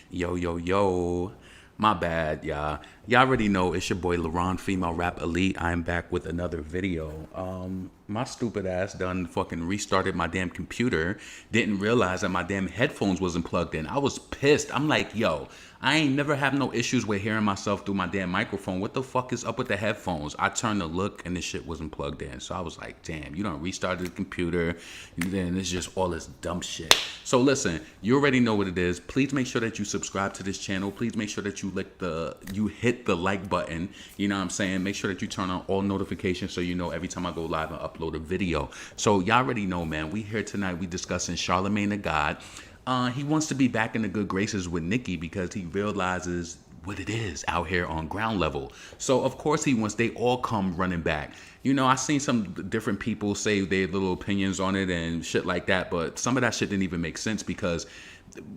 Yo, yo, yo. My bad, y'all. Y'all already know it's your boy LaRon, Female Rap Elite. I am back with another video. My stupid ass done fucking restarted my damn computer. Didn't realize that my damn headphones wasn't plugged in. I was pissed. I'm like, yo, I ain't never have no issues with hearing myself through my damn microphone. What the fuck is up with the headphones? I turned to look and this shit wasn't plugged in. So I was like, damn, you done restarted the computer. Then it's just all this dumb shit. So listen, you already know what it is. Please make sure that you subscribe to this channel. Please make sure that you hit the like button. You know what I'm saying? Make sure that you turn on all notifications so you know every time I go live and upload a video. So y'all already know, man. We here tonight. We discussing Charlemagne The God. He wants to be back in the good graces with Nicki because he realizes what it is out here on ground level. So of course they all come running back. You know, I seen some different people say their little opinions on it and shit like that, but some of that shit didn't even make sense because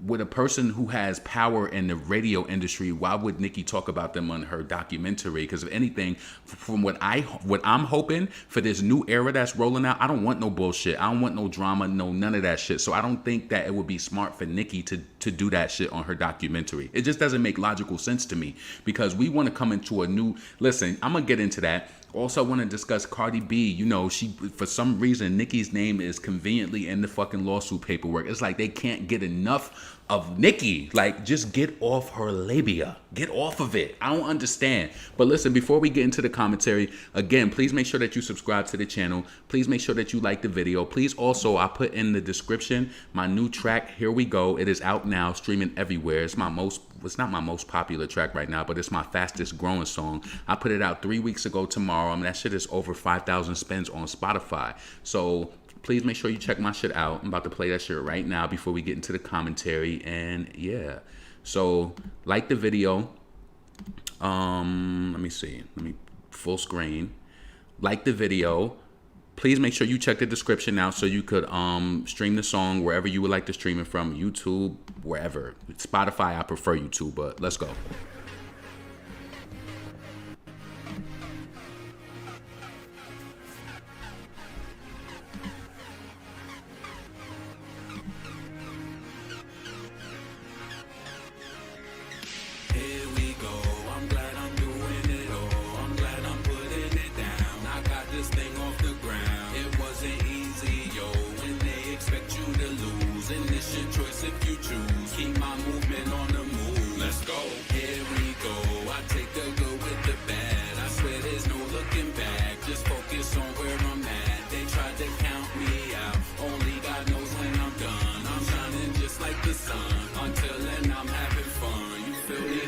with a person who has power in the radio industry, why would Nicki talk about them on her documentary? Because if anything, from what I'm hoping for this new era that's rolling out, I don't want no bullshit. I don't want no drama, none of that shit. So I don't think that it would be smart for Nicki to do that shit on her documentary. It just doesn't make logical sense to me because we want to come into a new, listen, I'm gonna get into that. Also, I want to discuss Cardi B. You know, for some reason, Nicki's name is conveniently in the fucking lawsuit paperwork. It's like they can't get enough of Nicki. Like, just get off her labia. Get off of it. I don't understand. But listen, before we get into the commentary, again, please make sure that you subscribe to the channel. Please make sure that you like the video. Please also, I put in the description my new track, Here We Go. It is out now, streaming everywhere. It's not my most popular track right now, but it's my fastest growing song. I put it out 3 weeks ago tomorrow. I mean, that shit is over 5,000 spins on Spotify. So please make sure you check my shit out. I'm about to play that shit right now before we get into the commentary. And yeah, so like the video. Let me see. Let me full screen. Like the video. Please make sure you check the description out so you could stream the song wherever you would like to stream it from. YouTube, wherever. Spotify, I prefer YouTube, but let's go.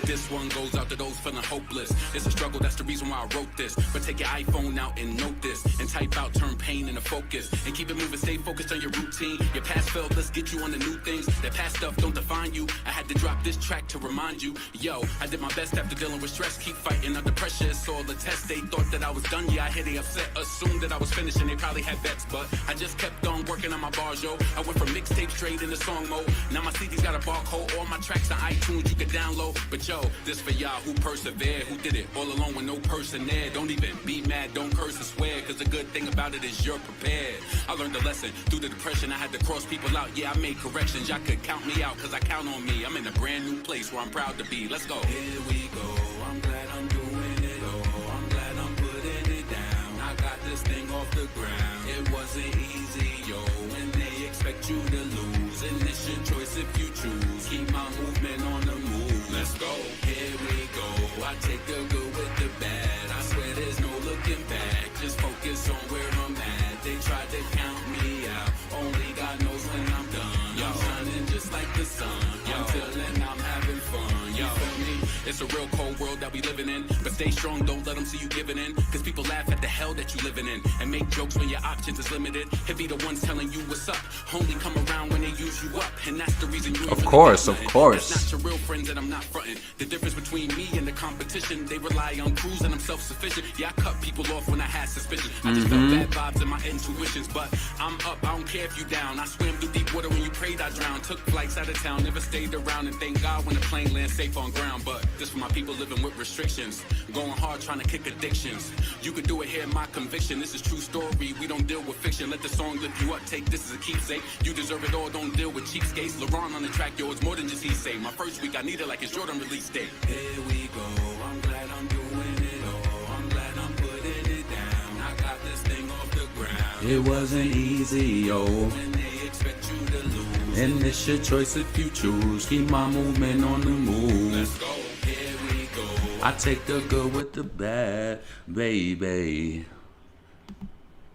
This one goes out to those feeling hopeless. It's a struggle, that's the reason why I wrote this. But take your iPhone out and note this, and type out, turn pain into focus, and keep it moving, stay focused on your routine. Your past failed, let's get you on the new things. That past stuff don't define you. I had to drop this track to remind you. Yo, I did my best after dealing with stress. Keep fighting under pressure, it's all a test. They thought that I was done, yeah, I hear they upset. Assumed that I was finished and they probably had bets, but I just kept on working on my bars, yo. I went from mixtape straight into song mode. Now my CD's got a barcode, all my tracks on iTunes you can download. But yo, this for y'all who persevere, who did it all alone with no person there. Don't even be mad, don't curse and swear, cause the good thing about it is you're prepared. I learned a lesson through the depression. I had to cross people out, yeah, I made corrections. Y'all could count me out, cause I count on me. I'm in a brand new place where I'm proud to be. Let's go. Here we go, I'm glad I'm doing it all. I'm glad I'm putting it down. I got this thing off the ground. It wasn't easy, yo, when they expect you to lose. And it's your choice if you choose. Keep my movement on the move. Let's go. Here we go. I take the good with the bad. I swear there's no looking back. Just focus on where I'm at. They tried to count me out. Only God knows when I'm done. Yo. I'm shining just like the sun. Until then I'm having fun. You feel me? It's a real cold world that we living in. But stay strong, don't let them see you giving in. Cause people laugh at the hell that you living in. And make jokes when your options is limited. It be the ones telling you what's up. Only come around when they use you up. And that's the reason you ain't Of course. That's not your real friends and I'm not fronting. The difference between me and the competition, they rely on crews and I'm self-sufficient. Yeah, I cut people off when I had suspicion. I just felt bad vibes and my intuitions. But I'm up, I don't care if you down. I swam through deep water when you prayed I drowned. Took flights out of town, never stayed around. And thank God when the plane lands safe on ground. But This for my people living with restrictions. Going hard trying to kick addictions. You could do it here, my conviction. This is true story. We don't deal with fiction. Let the song lift you up. Take this as a keepsake. You deserve it all. Don't deal with cheapskates. LeBron on the track, yo, it's more than just he say. My first week, I need it like it's Jordan release date. Here we go. I'm glad I'm doing it all. I'm glad I'm putting it down. I got this thing off the ground. It wasn't easy, yo. And they expect you to lose. And it's your choice if you choose. Keep my movement on the move. Let's go. Here we go. I take the good with the bad, baby.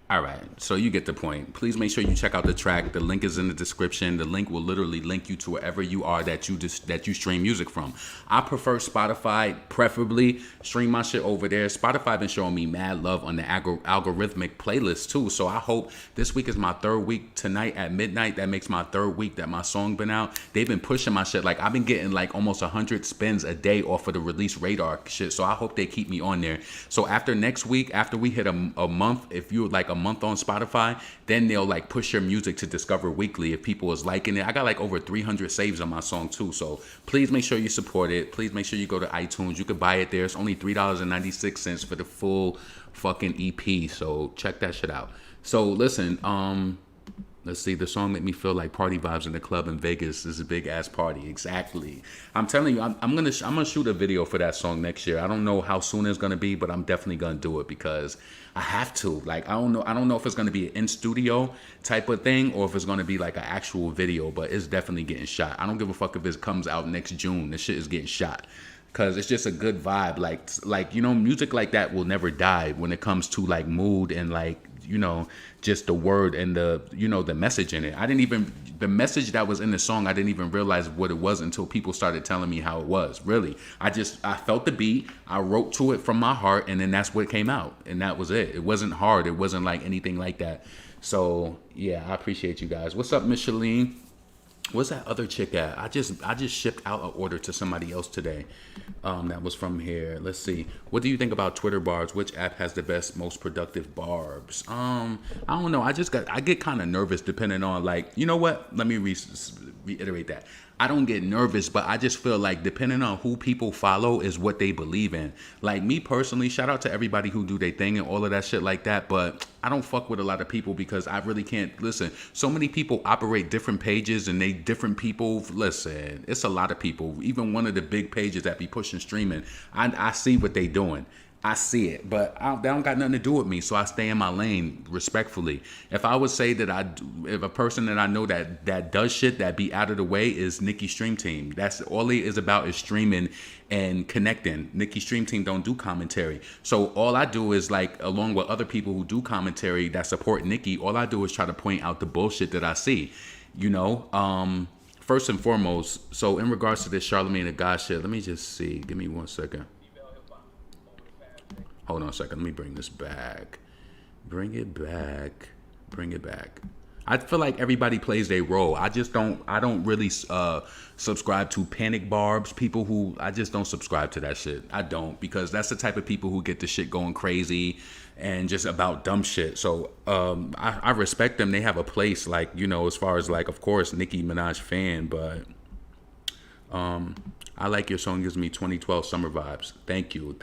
All right, so you get the point. Please make sure you check out the track. The link is in the description. The link will literally link you to wherever you are that you stream music from. I prefer Spotify, preferably. Stream my shit over there. Spotify been showing me mad love on the algorithmic playlist too. So I hope this week is my third week. Tonight at midnight, that makes my third week that my song been out. They've been pushing my shit. Like I've been getting like almost 100 spins a day off of the release radar shit. So I hope they keep me on there. So after next week, after we hit a month, if you're like a month on Spotify, then they'll like push your music to Discover Weekly if people is liking it. I got like over 300 saves on my song too, so please make sure you support it. Please make sure you go to iTunes. You can buy it there. It's only $3.96 for the full fucking EP, so check that shit out. So listen, let's see, the song made me feel like party vibes in the club in Vegas. This is a big ass party. Exactly. I'm telling you, I'm gonna shoot a video for that song next year. I don't know how soon it's gonna be, but I'm definitely gonna do it because I have to. Like I don't know if it's gonna be an in studio type of thing or if it's gonna be like an actual video, but it's definitely getting shot. I don't give a fuck if it comes out next June. This shit is getting shot. Cause it's just a good vibe. Like you know, music like that will never die when it comes to like mood and like, you know, just the word and the, you know, the message in it. The message that was in the song, I didn't even realize what it was until people started telling me how it was. Really, I felt the beat, I wrote to it from my heart, and then that's what came out, and that was it. It wasn't hard. It wasn't like anything like that. So yeah, I appreciate you guys. What's up, Micheline? What's that other chick at? I just shipped out an order to somebody else today. That was from here. Let's see. What do you think about Twitter barbs? Which app has the best, most productive barbs? I don't know. I get kind of nervous depending on like, you know what? Let me reiterate that. I don't get nervous, but I just feel like depending on who people follow is what they believe in. Like me personally, shout out to everybody who do their thing and all of that shit like that, but I don't fuck with a lot of people because I really can't listen. So many people operate different pages and they different people. Listen, it's a lot of people. Even one of the big pages that be pushing streaming, I see what they doing. I see it, but they don't got nothing to do with me, so I stay in my lane respectfully. If I would say that if a person that I know that does shit that be out of the way is Nicki Stream Team. That's all it is about, is streaming and connecting. Nicki Stream Team don't do commentary. So all I do is like, along with other people who do commentary that support Nicki, all I do is try to point out the bullshit that I see, you know? First and foremost, so in regards to this Charlemagne The God shit, let me just see. Give me 1 second. Hold on a second. Let me bring this back. Bring it back. I feel like everybody plays their role. I don't really subscribe to panic barbs. People who, I just don't subscribe to that shit. I don't, because that's the type of people who get the shit going crazy and just about dumb shit. So I respect them. They have a place, like, you know, as far as like, of course, Nicki Minaj fan, but I like your song, gives me 2012 summer vibes. Thank you.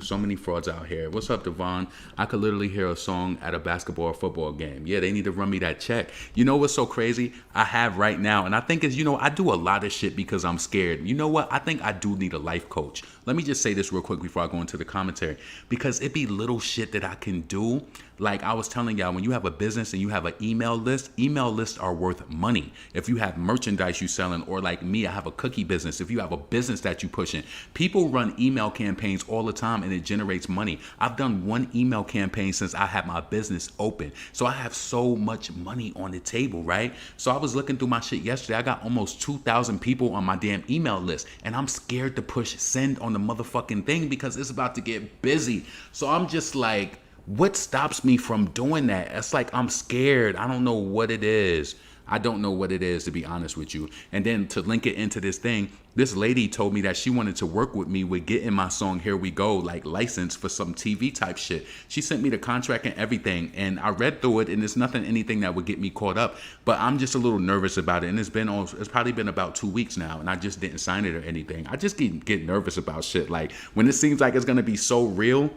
So many frauds out here. What's up, Devon? I could literally hear a song at a basketball or football game. Yeah, they need to run me that check. You know what's so crazy? I have right now, and I think is, you know, I do a lot of shit because I'm scared. You know what? I think I do need a life coach. Let me just say this real quick before I go into the commentary, because it be little shit that I can do. Like I was telling y'all, when you have a business and you have an email lists are worth money. If you have merchandise you selling, or like me, I have a cookie business. If you have a business that you pushing, people run email campaigns all the time and it generates money. I've done one email campaign since I had my business open. So I have so much money on the table, right? So I was looking through my shit yesterday. I got almost 2,000 people on my damn email list, and I'm scared to push send on the motherfucking thing because it's about to get busy. So I'm just like, what stops me from doing that? It's like I'm scared. I don't know what it is. I don't know what it is, to be honest with you. And then to link it into this thing, this lady told me that she wanted to work with me with getting my song Here We Go, like licensed for some TV type shit. She sent me the contract and everything, and I read through it, and it's anything that would get me caught up. But I'm just a little nervous about it, and it's probably been about 2 weeks now, and I just didn't sign it or anything. I just get nervous about shit. Like when it seems like it's gonna be so real.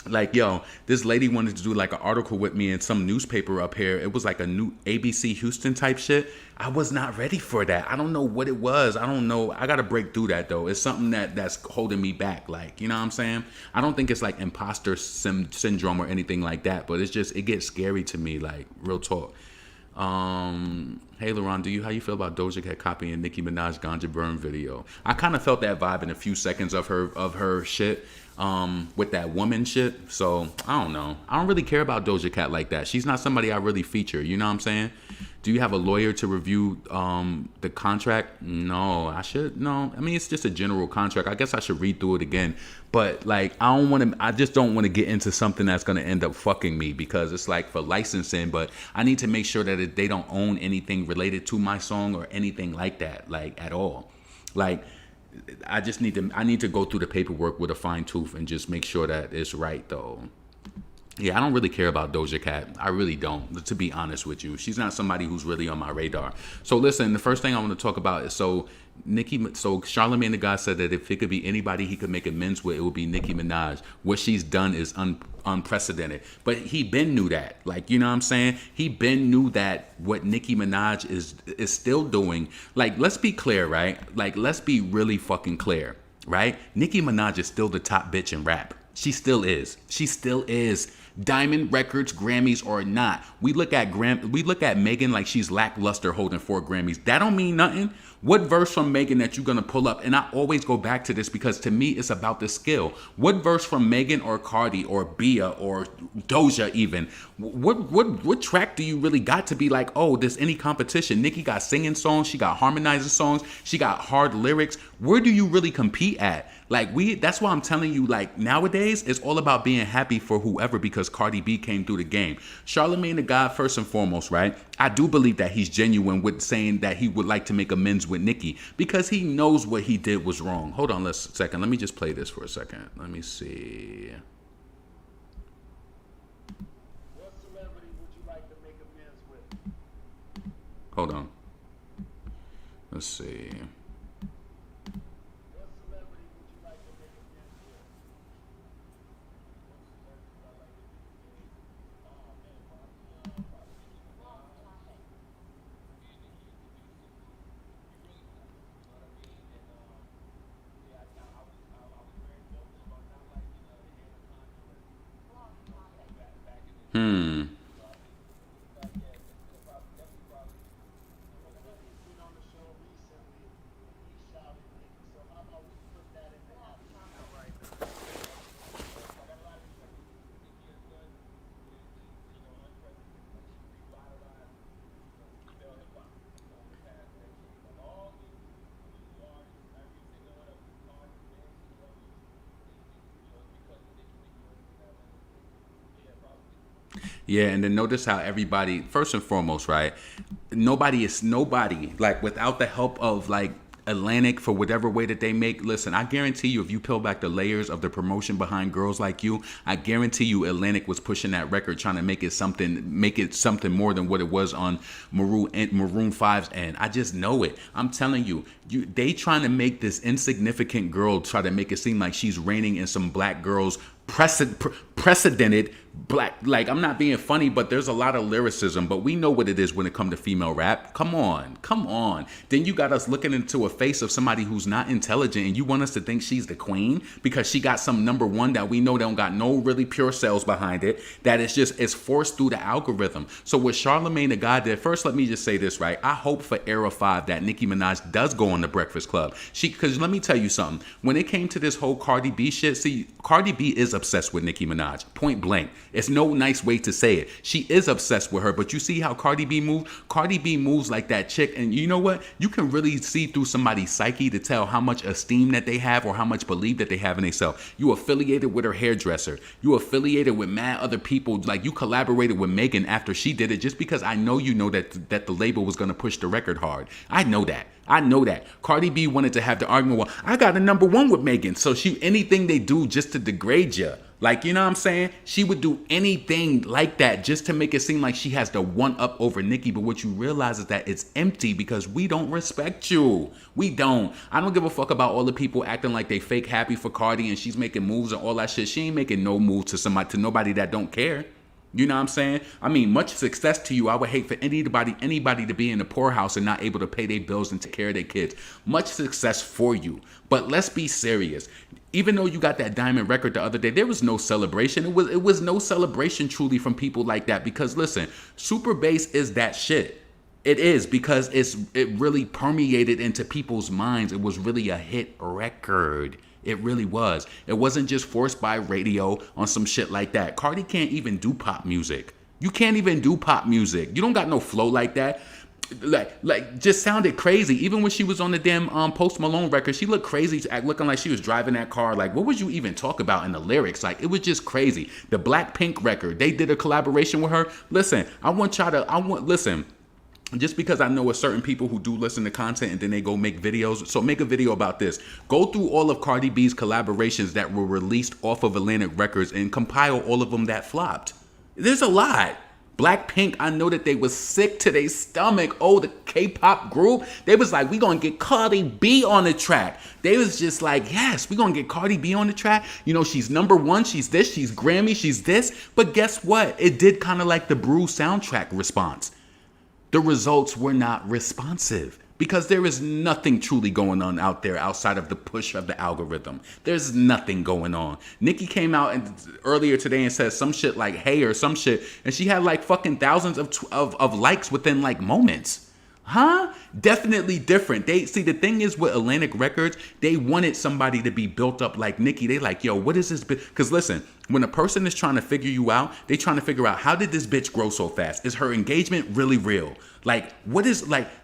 Like, yo, this lady wanted to do like an article with me in some newspaper up here. It was like a new ABC Houston type shit. I was not ready for that. I don't know what it was. I don't know. I got to break through that though. It's something that's holding me back. Like, you know what I'm saying? I don't think it's like imposter syndrome or anything like that, but it gets scary to me, like real talk. Hey LaRon, how you feel about Doja Cat copying Nicki Minaj Ganja Burn video? I kind of felt that vibe in a few seconds of her shit. With that woman shit. So I don't know. I don't really care about Doja Cat like that. She's not somebody I really feature. You know what I'm saying? Do you have a lawyer to review the contract? No, I should. No, I mean it's just a general contract. I guess I should read through it again. But like I just don't want to get into something that's gonna end up fucking me, because it's like for licensing. But I need to make sure that they don't own anything related to my song or anything like that, like at all. Like I need to go through the paperwork with a fine tooth and just make sure that it's right though. Yeah, I don't really care about Doja Cat. I really don't, to be honest with you. She's not somebody who's really on my radar. So listen, the first thing I want to talk about is so Charlemagne the God said that if it could be anybody he could make amends with, it would be Nicki Minaj. What she's done is unprecedented. But he been knew that. Like, you know what I'm saying? He been knew that what Nicki Minaj is still doing. Like, let's be clear, right? Like, let's be really fucking clear, right? Nicki Minaj is still the top bitch in rap. She still is. She still is. Diamond Records, Grammys or not. We look at Megan like she's lackluster holding 4 Grammys. That don't mean nothing. What verse from Megan that you're gonna pull up? And I always go back to this because to me it's about the skill. What verse from Megan or Cardi or Bia or Doja even? What track do you really got to be like, oh, there's any competition? Nicki got singing songs, she got harmonizing songs, she got hard lyrics. Where do you really compete at? Like that's why I'm telling you, like nowadays it's all about being happy for whoever, because Cardi B came through the game. Charlemagne the God, first and foremost, right? I do believe that he's genuine with saying that he would like to make amends with Nicki because he knows what he did was wrong. Hold on a second. Let me just play this for a second. Let me see. What celebrity would you like to make amends with? Hold on. Let's see. Yeah, and then notice how everybody, first and foremost, right? Nobody, like without the help of like Atlantic for whatever way that they make. Listen, I guarantee you, if you peel back the layers of the promotion behind Girls Like You, I guarantee you Atlantic was pushing that record, trying to make it something more than what it was on Maroon 5's end. I just know it. I'm telling you, they trying to make this insignificant girl try to make it seem like she's reigning in some black girls' precedented black. Like, I'm not being funny, but there's a lot of lyricism, but we know what it is when it comes to female rap. Come on. Then you got us looking into a face of somebody who's not intelligent, and you want us to think she's the queen because she got some number one that we know don't got no really pure sales behind it, that it's forced through the algorithm. So what Charlemagne the God did, first let me just say this, right? I hope for Era 5 that Nicki Minaj does go on the Breakfast Club. Because let me tell you something, when it came to this whole Cardi B shit, see, Cardi B is obsessed with Nicki Minaj. Point blank. It's no nice way to say it. She is obsessed with her, but you see how Cardi B moves? Cardi B moves like that chick, and you know what? You can really see through somebody's psyche to tell how much esteem that they have or how much belief that they have in themselves. You affiliated with her hairdresser. You affiliated with mad other people. Like, you collaborated with Megan after she did it just because I know you know that the label was going to push the record hard. I know that. Cardi B wanted to have the argument, well, I got a #1 with Megan. So anything they do just to degrade you. Like, you know what I'm saying? She would do anything like that just to make it seem like she has the one up over Nicki. But what you realize is that it's empty because we don't respect you. We don't. I don't give a fuck about all the people acting like they fake happy for Cardi and she's making moves and all that shit. She ain't making no move to nobody that don't care. You know what I'm saying? I mean, much success to you. I would hate for anybody to be in the poorhouse and not able to pay their bills and take care of their kids. Much success for you. But let's be serious. Even though you got that diamond record the other day, there was no celebration. It was no celebration truly from people like that because listen, super bass is that shit. It is because it really permeated into people's minds. It was really a hit record. It really was. It wasn't just forced by radio on some shit like that. Cardi can't even do pop music. You can't even do pop music. You don't got no flow like that. Like just sounded crazy. Even when she was on the damn Post Malone record, she looked crazy, looking like she was driving that car. Like, what would you even talk about in the lyrics? Like, it was just crazy. The Blackpink record, they did a collaboration with her. Listen, listen. Just because I know a certain people who do listen to content and then they go make videos. So make a video about this. Go through all of Cardi B's collaborations that were released off of Atlantic Records and compile all of them that flopped. There's a lot. Blackpink, I know that they was sick to their stomach. Oh, the K-pop group. They was like, we gonna get Cardi B on the track. They was just like, yes, we gonna get Cardi B on the track. You know, she's #1, she's this, she's Grammy, she's this. But guess what? It did kind of like the Brew soundtrack response. The results were not responsive because there is nothing truly going on out there outside of the push of the algorithm. There's nothing going on. Nicki came out earlier today and said some shit like hey or some shit, and she had like fucking thousands of likes within like moments. Huh? Definitely different. The thing is with Atlantic Records, they wanted somebody to be built up like Nicki. They like, yo, what is this? Because listen, when a person is trying to figure you out, they trying to figure out, how did this bitch grow so fast? Is her engagement really real? Like,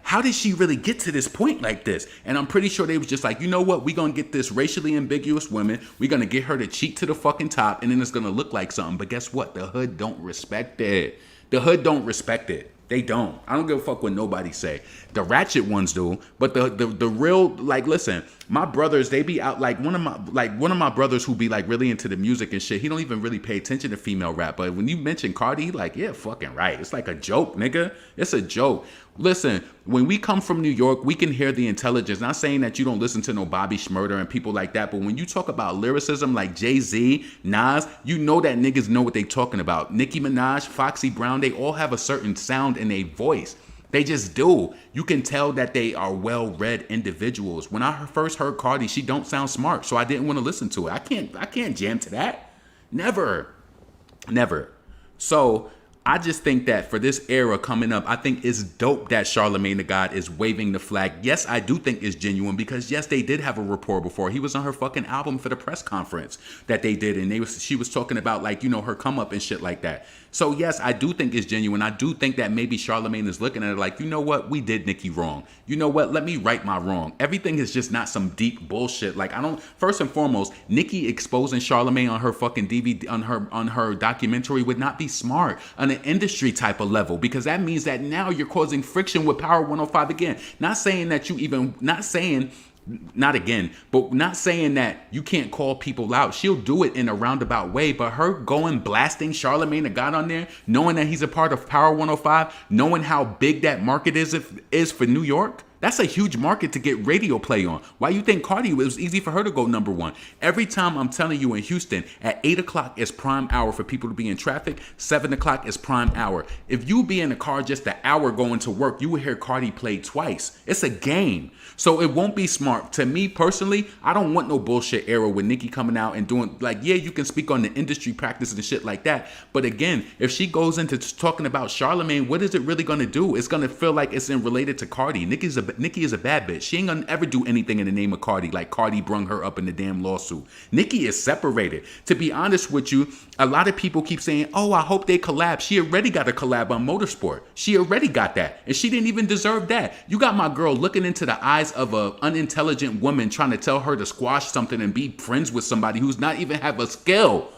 how did she really get to this point like this? And I'm pretty sure they was just like, you know what? We're going to get this racially ambiguous woman. We're going to get her to cheat to the fucking top. And then it's going to look like something. But guess what? The hood don't respect it. The hood don't respect it. They don't. I don't give a fuck what nobody say. The ratchet ones do, but the real, like, listen, my brothers, they be out, like one of my brothers who be like really into the music and shit, he don't even really pay attention to female rap. But when you mention Cardi, he like, yeah, fucking right. It's like a joke, nigga. It's a joke. Listen, when we come from New York, we can hear the intelligence. Not saying that you don't listen to no Bobby Shmurda and people like that, but when you talk about lyricism like Jay-Z, Nas, you know that niggas know what they talking about. Nicki Minaj, Foxy Brown, they all have a certain sound in their voice. They just do. You can tell that they are well-read individuals. When I first heard Cardi, she don't sound smart, so I didn't want to listen to it. I can't jam to that. Never. So I just think that for this era coming up, I think it's dope that Charlemagne The God is waving the flag. Yes, I do think it's genuine because, yes, they did have a rapport before. He was on her fucking album for the press conference that they did, and she was talking about, like, you know, her come up and shit like that. So, yes, I do think it's genuine. I do think that maybe Charlemagne is looking at it like, you know what? We did Nicki wrong. You know what? Let me right my wrong. Everything is just not some deep bullshit. Like, first and foremost, Nicki exposing Charlemagne on her fucking DVD, on her documentary would not be smart on an industry type of level, because that means that now you're causing friction with Power 105 again. Not saying that you can't call people out. She'll do it in a roundabout way, but her going blasting Charlemagne The God on there, knowing that he's a part of Power 105, knowing how big that market is for New York, that's a huge market to get radio play on. Why you think Cardi, it was easy for her to go #1? Every time, I'm telling you, in Houston, at 8 o'clock is prime hour for people to be in traffic. 7 o'clock is prime hour. If you be in the car just an hour going to work, you will hear Cardi play twice. It's a game. So it won't be smart. To me personally, I don't want no bullshit era with Nicki coming out and doing, like, yeah, you can speak on the industry practices and shit like that. But again, if she goes into talking about Charlemagne, what is it really going to do? It's going to feel like it's related to Cardi. Nicki's Nicki is a bad bitch. She ain't gonna ever do anything in the name of Cardi. Like Cardi brung her up in the damn lawsuit. Nicki is separated. To be honest with you, a lot of people keep saying, "Oh, I hope they collab." She already got a collab on Motorsport. She already got that, and she didn't even deserve that. You got my girl looking into the eyes of a unintelligent woman, trying to tell her to squash something and be friends with somebody who's not even have a skill.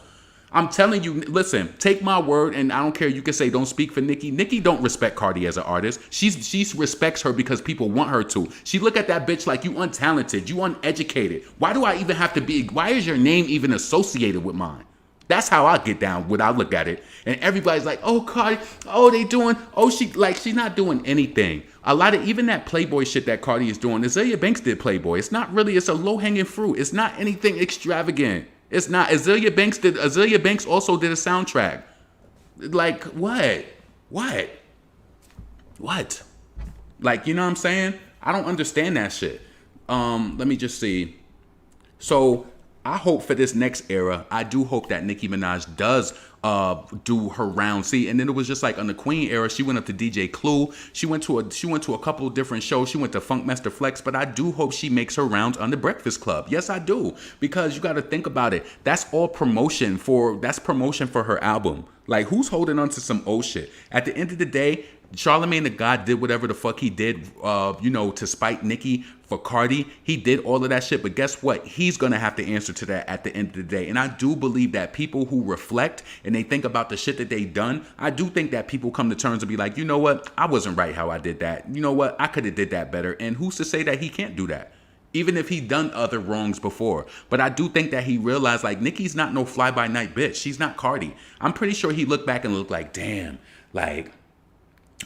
I'm telling you, listen, take my word, and I don't care. You can say don't speak for Nicki. Nicki don't respect Cardi as an artist. She respects her because people want her to. She look at that bitch like you untalented, you uneducated. Why do I even have to be? Why is your name even associated with mine? That's how I get down when I look at it. And everybody's like, oh, Cardi, oh, they doing, oh, she's not doing anything. A lot of, even that Playboy shit that Cardi is doing, Azealia Banks did Playboy. It's not really, it's a low-hanging fruit. It's not anything extravagant. It's not. Azealia Banks also did a soundtrack. Like, what? Like, you know what I'm saying? I don't understand that shit. Let me just see. So I hope for this next era, I do hope that Nicki Minaj does do her round. See, and then it was just like on the Queen era, she went up to DJ Clue. She went to a couple of different shows. She went to Funkmaster Flex, but I do hope she makes her rounds on the Breakfast Club. Yes, I do, because you got to think about it. That's all promotion for her album. Like, who's holding on to some old shit? At the end of the day, Charlemagne the God did whatever the fuck he did, to spite Nicki for Cardi. He did all of that shit, but guess what? He's gonna have to answer to that at the end of the day. And I do believe that people who reflect and they think about the shit that they done, I do think that people come to terms and be like, you know what? I wasn't right how I did that. You know what? I could have did that better. And who's to say that he can't do that? Even if he done other wrongs before. But I do think that he realized, like, Nicki's not no fly-by-night bitch. She's not Cardi. I'm pretty sure he looked back and looked like, damn, like,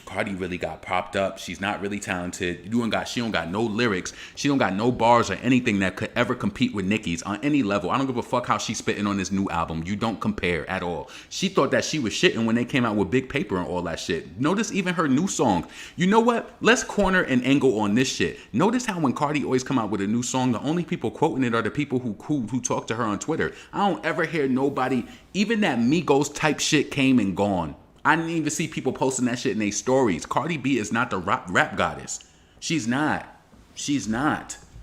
Cardi really got propped up. She's not really talented. She don't got no lyrics. She don't got no bars or anything that could ever compete with Nicki's on any level. I don't give a fuck how she's spitting on this new album. You don't compare at all. She thought that she was shitting when they came out with Big Paper and all that shit. Notice even her new song. You know what? Let's corner and angle on this shit. Notice how when Cardi always come out with a new song, the only people quoting it are the people who talk to her on Twitter. I don't ever hear nobody, even that Migos type shit came and gone. I didn't even see people posting that shit in their stories. Cardi B is not the rap goddess. She's not.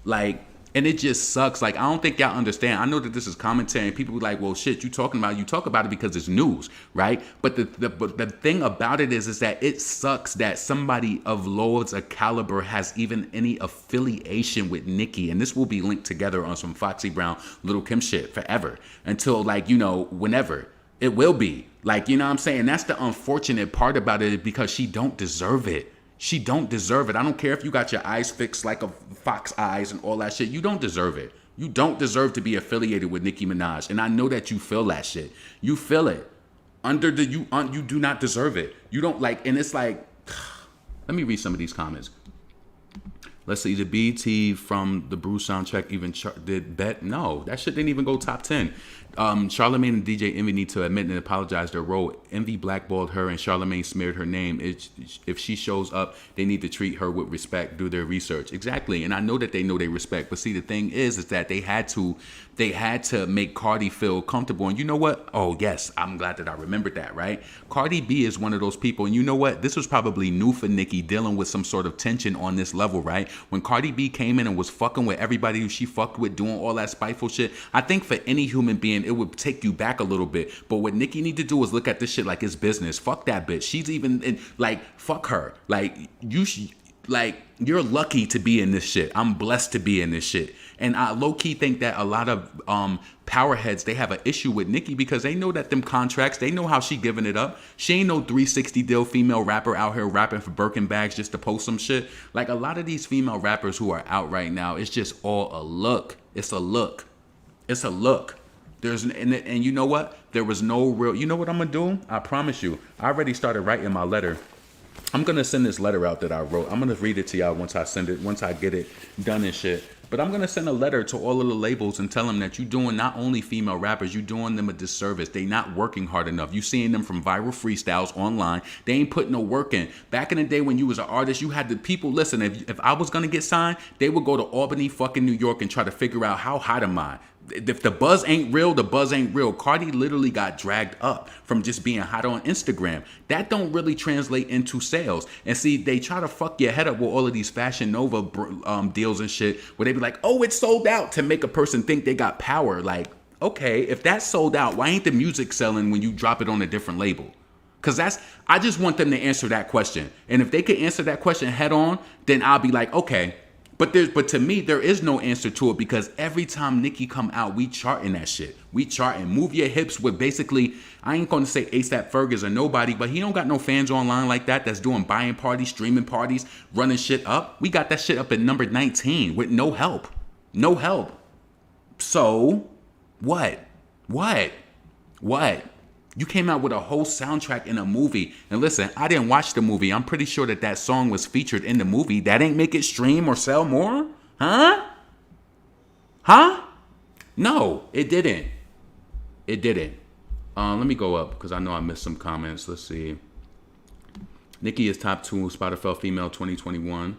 Like, and it just sucks. Like, I don't think y'all understand. I know that this is commentary and people be like, well, shit, you talk about it because it's news, right? But the thing about it is that it sucks that somebody of Lord's caliber has even any affiliation with Nicki. And this will be linked together on some Foxy Brown, Lil' Kim shit forever until, like, whenever. It will be. Like, you know what I'm saying? That's the unfortunate part about it, because she don't deserve it. She don't deserve it. I don't care if you got your eyes fixed like a fox eyes and all that shit. You don't deserve it. You don't deserve to be affiliated with Nicki Minaj. And I know that you feel that shit. You feel it. You do not deserve it. You don't like, and it's like, let me read some of these comments. Let's see, the BT from the Bruce soundtrack even did bet. No, that shit didn't even go top 10. Charlemagne and DJ Envy need to admit and apologize their role. Envy blackballed her and Charlemagne smeared her name. If she shows up, they need to treat her with respect, do their research. Exactly. And I know that they know they respect. But see, the thing is that they had to make Cardi feel comfortable. And you know what? Oh, yes, I'm glad that I remembered that, right? Cardi B is one of those people. And you know what? This was probably new for Nicki, dealing with some sort of tension on this level, right? When Cardi B came in and was fucking with everybody who she fucked with, doing all that spiteful shit, I think for any human being, it would take you back a little bit. But what Nicki need to do is look at this shit like it's business. Fuck that bitch. She's even like, fuck her. Like, you're lucky to be in this shit. I'm blessed to be in this shit. And I low-key think that a lot of power heads, they have an issue with Nicki because they know that them contracts, they know how she giving it up. She ain't no 360 deal female rapper out here rapping for Birkin bags just to post some shit. Like, a lot of these female rappers who are out right now, it's just all a look. It's a look. It's a look. And you know what? There was no real, you know what I'm gonna do? I promise you. I already started writing my letter. I'm gonna send this letter out that I wrote. I'm gonna read it to y'all once I get it done and shit. But I'm gonna send a letter to all of the labels and tell them that you doing not only female rappers, you doing them a disservice. They not working hard enough. You seeing them from viral freestyles online. They ain't putting no work in. Back in the day when you was an artist, you had the people, listen, if I was gonna get signed, they would go to Albany, fucking New York and try to figure out how hot am I. If the buzz ain't real, the buzz ain't real. Cardi literally got dragged up from just being hot on Instagram. That don't really translate into sales. And see, they try to fuck your head up with all of these Fashion Nova deals and shit, where they be like, oh, it's sold out, to make a person think they got power. Like, okay, if that's sold out, why ain't the music selling when you drop it on a different label? Because I just want them to answer that question. And if they can answer that question head on, then I'll be like, okay. But to me, there is no answer to it, because every time Nicki come out, we charting that shit. We charting. Move Your Hips with basically, I ain't going to say ASAP Ferg or nobody, but he don't got no fans online like that that's doing buying parties, streaming parties, running shit up. We got that shit up at number 19 with no help. No help. So, what? You came out with a whole soundtrack in a movie. And listen, I didn't watch the movie. I'm pretty sure that song was featured in the movie. That ain't make it stream or sell more? Huh? No, it didn't. It didn't. Let me go up because I know I missed some comments. Let's see. Nicki is top 2 Spotify female 2021.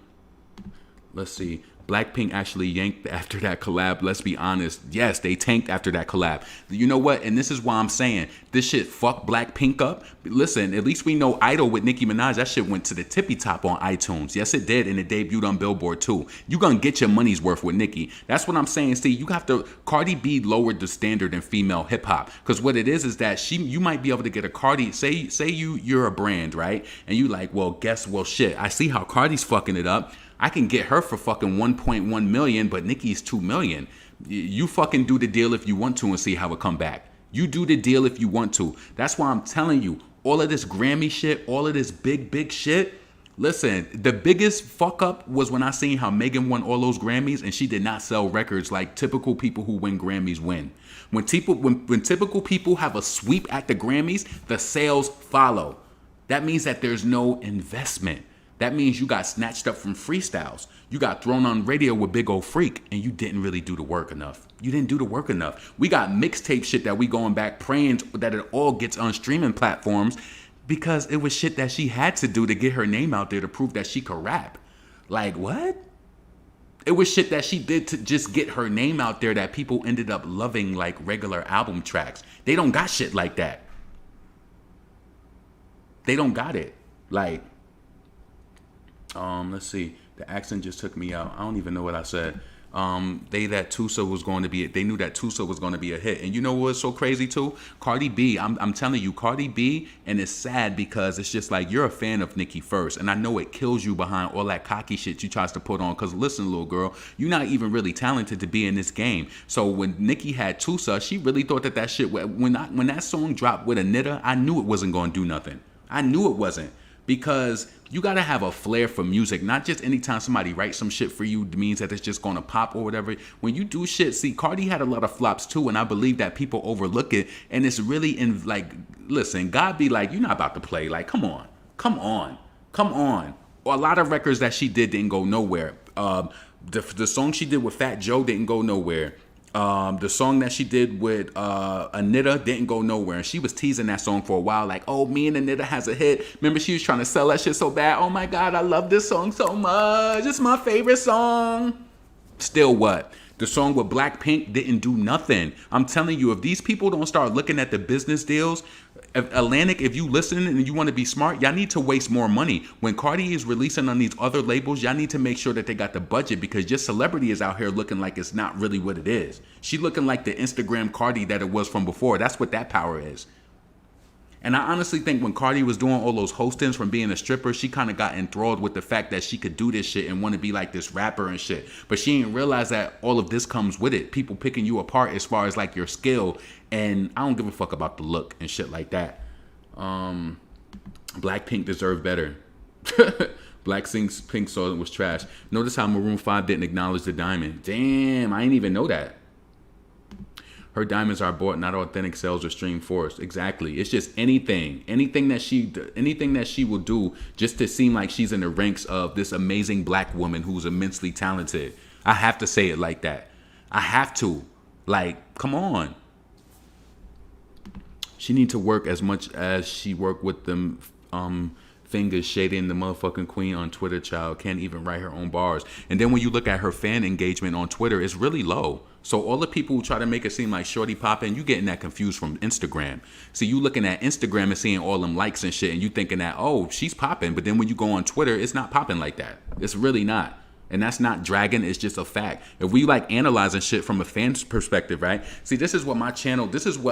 Let's see. Blackpink actually yanked after that collab. Let's be honest. Yes, they tanked after that collab. You know what? And this is why I'm saying this shit fucked Blackpink up. Listen, at least we know Idol with Nicki Minaj, that shit went to the tippy top on iTunes. Yes, it did. And it debuted on Billboard too. You gonna get your money's worth with Nicki. That's what I'm saying. See, you have to, Cardi B lowered the standard in female hip hop. Because what it is that you might be able to get a Cardi, say you're a brand, right? And you like, well, shit, I see how Cardi's fucking it up. I can get her for fucking 1.1 million, but Nicki's 2 million. You fucking do the deal if you want to and see how it come back. You do the deal if you want to. That's why I'm telling you, all of this Grammy shit, all of this big shit. Listen, the biggest fuck up was when I seen how Megan won all those Grammys and she did not sell records like typical people who win Grammys win. When typical people have a sweep at the Grammys, the sales follow. That means that there's no investment. That means you got snatched up from freestyles. You got thrown on radio with Big Ol' Freak, and you didn't really do the work enough. You didn't do the work enough. We got mixtape shit that we going back praying that it all gets on streaming platforms because it was shit that she had to do to get her name out there to prove that she could rap. Like, what? It was shit that she did to just get her name out there that people ended up loving like regular album tracks. They don't got shit like that. They don't got it. Like, let's see. The accent just took me out. I don't even know what I said. They knew that Tusa was going to be a hit. And you know what's so crazy too? Cardi B, I'm telling you, Cardi B, and it's sad because it's just like you're a fan of Nicki first. And I know it kills you behind all that cocky shit she tries to put on. Because listen, little girl, you're not even really talented to be in this game. So when Nicki had Tusa, she really thought that shit, when that song dropped with Anita, I knew it wasn't going to do nothing. I knew it wasn't. Because you got to have a flair for music. Not just anytime somebody writes some shit for you means that it's just going to pop or whatever. When you do shit, see, Cardi had a lot of flops too, and I believe that people overlook it. And it's really in, like, listen, God be like, you're not about to play. Like, come on. Or a lot of records that she didn't go nowhere. The song she did with Fat Joe didn't go nowhere. The song that she did with Anita didn't go nowhere. And she was teasing that song for a while. Like, oh, me and Anita has a hit. Remember, she was trying to sell that shit so bad. Oh, my God, I love this song so much. It's my favorite song. Still what? The song with Blackpink didn't do nothing. I'm telling you, if these people don't start looking at the business deals, Atlantic, if you listen and you want to be smart, y'all need to waste more money. When Cardi is releasing on these other labels, y'all need to make sure that they got the budget because just celebrity is out here looking like it's not really what it is. She looking like the Instagram Cardi that it was from before. That's what that power is. And I honestly think when Cardi was doing all those hostings from being a stripper, she kind of got enthralled with the fact that she could do this shit and want to be like this rapper and shit. But she didn't realize that all of this comes with it. People picking you apart as far as like your skill. And I don't give a fuck about the look and shit like that. Blackpink deserved better. Blackpink song was trash. Notice how Maroon 5 didn't acknowledge the diamond. Damn, I didn't even know that. Her diamonds are bought, not authentic sales or stream forced. Exactly. It's just anything that she will do just to seem like she's in the ranks of this amazing black woman who's immensely talented. I have to say it like that. I have to. Like, come on. She need to work as much as she worked with them fingers shading the motherfucking queen on Twitter, child. Can't even write her own bars. And then when you look at her fan engagement on Twitter, it's really low. So all the people who try to make it seem like shorty popping, you getting that confused from Instagram. See, you looking at Instagram and seeing all them likes and shit, and you thinking that, oh, she's popping. But then when you go on Twitter, it's not popping like that. It's really not. And that's not dragging, it's just a fact. If we like analyzing shit from a fan's perspective, right? See, this is what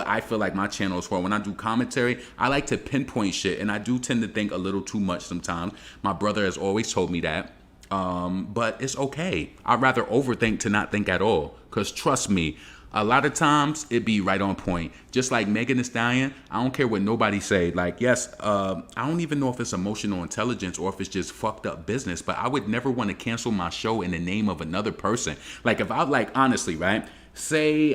I feel like my channel is for. When I do commentary, I like to pinpoint shit, and I do tend to think a little too much sometimes. My brother has always told me that. But it's okay. I'd rather overthink to not think at all. Because trust me, a lot of times it be right on point. Just like Megan Thee Stallion, I don't care what nobody say. Like, yes, I don't even know if it's emotional intelligence or if it's just fucked up business, but I would never want to cancel my show in the name of another person. Like, if I, like, honestly, right? Say